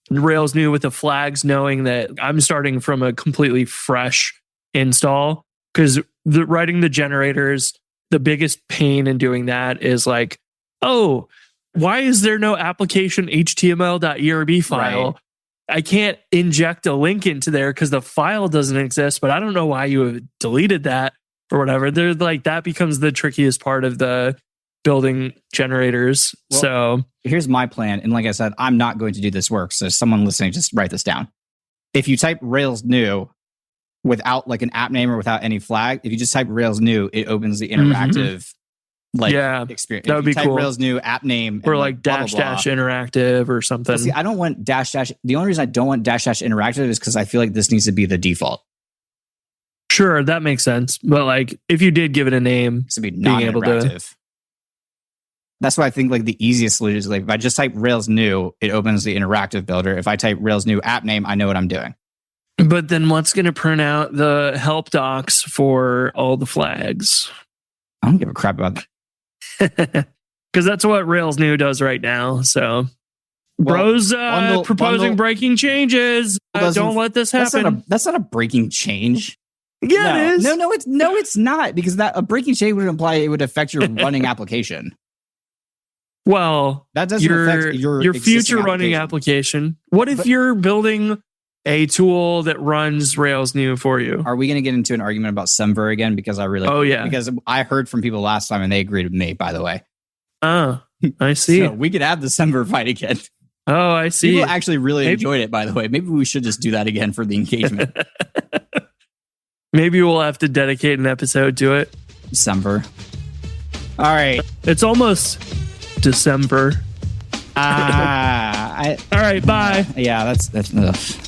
Rails new with the flags, knowing that I'm starting from a completely fresh install. Because writing the generators, the biggest pain in doing that is like, oh, why is there no application html.erb file? Right. I can't inject a link into there because the file doesn't exist, but I don't know why you have deleted that or whatever. They're like, that becomes the trickiest part of the building generators. Well, so here's my plan. And like I said, I'm not going to do this work. So someone listening, just write this down. If you type Rails new without like an app name or without any flag, if you just type Rails new, it opens the interactive experience. That would be type cool. Rails new app name or and like blah, blah, dash blah. dash interactive or something. Well, see, I don't want dash dash. The only reason I don't want dash dash interactive is because I feel like this needs to be the default. Sure, that makes sense. But like, if you did give it a name, It should be being able to. non-interactive. That's why I think like the easiest solution is like if I just type Rails new, it opens the interactive builder. If I type Rails new app name, I know what I'm doing. But then what's going to print out the help docs for all the flags? I don't give a crap about that. Because that's what Rails new does right now. So, Bros proposing breaking changes. Don't let this happen. That's not a breaking change. Yeah, it is. No, it's not, because that a breaking change would imply it would affect your running application. Well, That doesn't affect your future running application. What if you're building a tool that runs Rails new for you? Are we going to get into an argument about Semver again? Because because I heard from people last time and they agreed with me, by the way. Oh, I see. So we could have the Semver fight again. Oh, I see. People actually really enjoyed it, by the way. Maybe we should just do that again for the engagement. Maybe we'll have to dedicate an episode to it. Semver. All right. It's almost December. All right, bye. Yeah, that's ugh.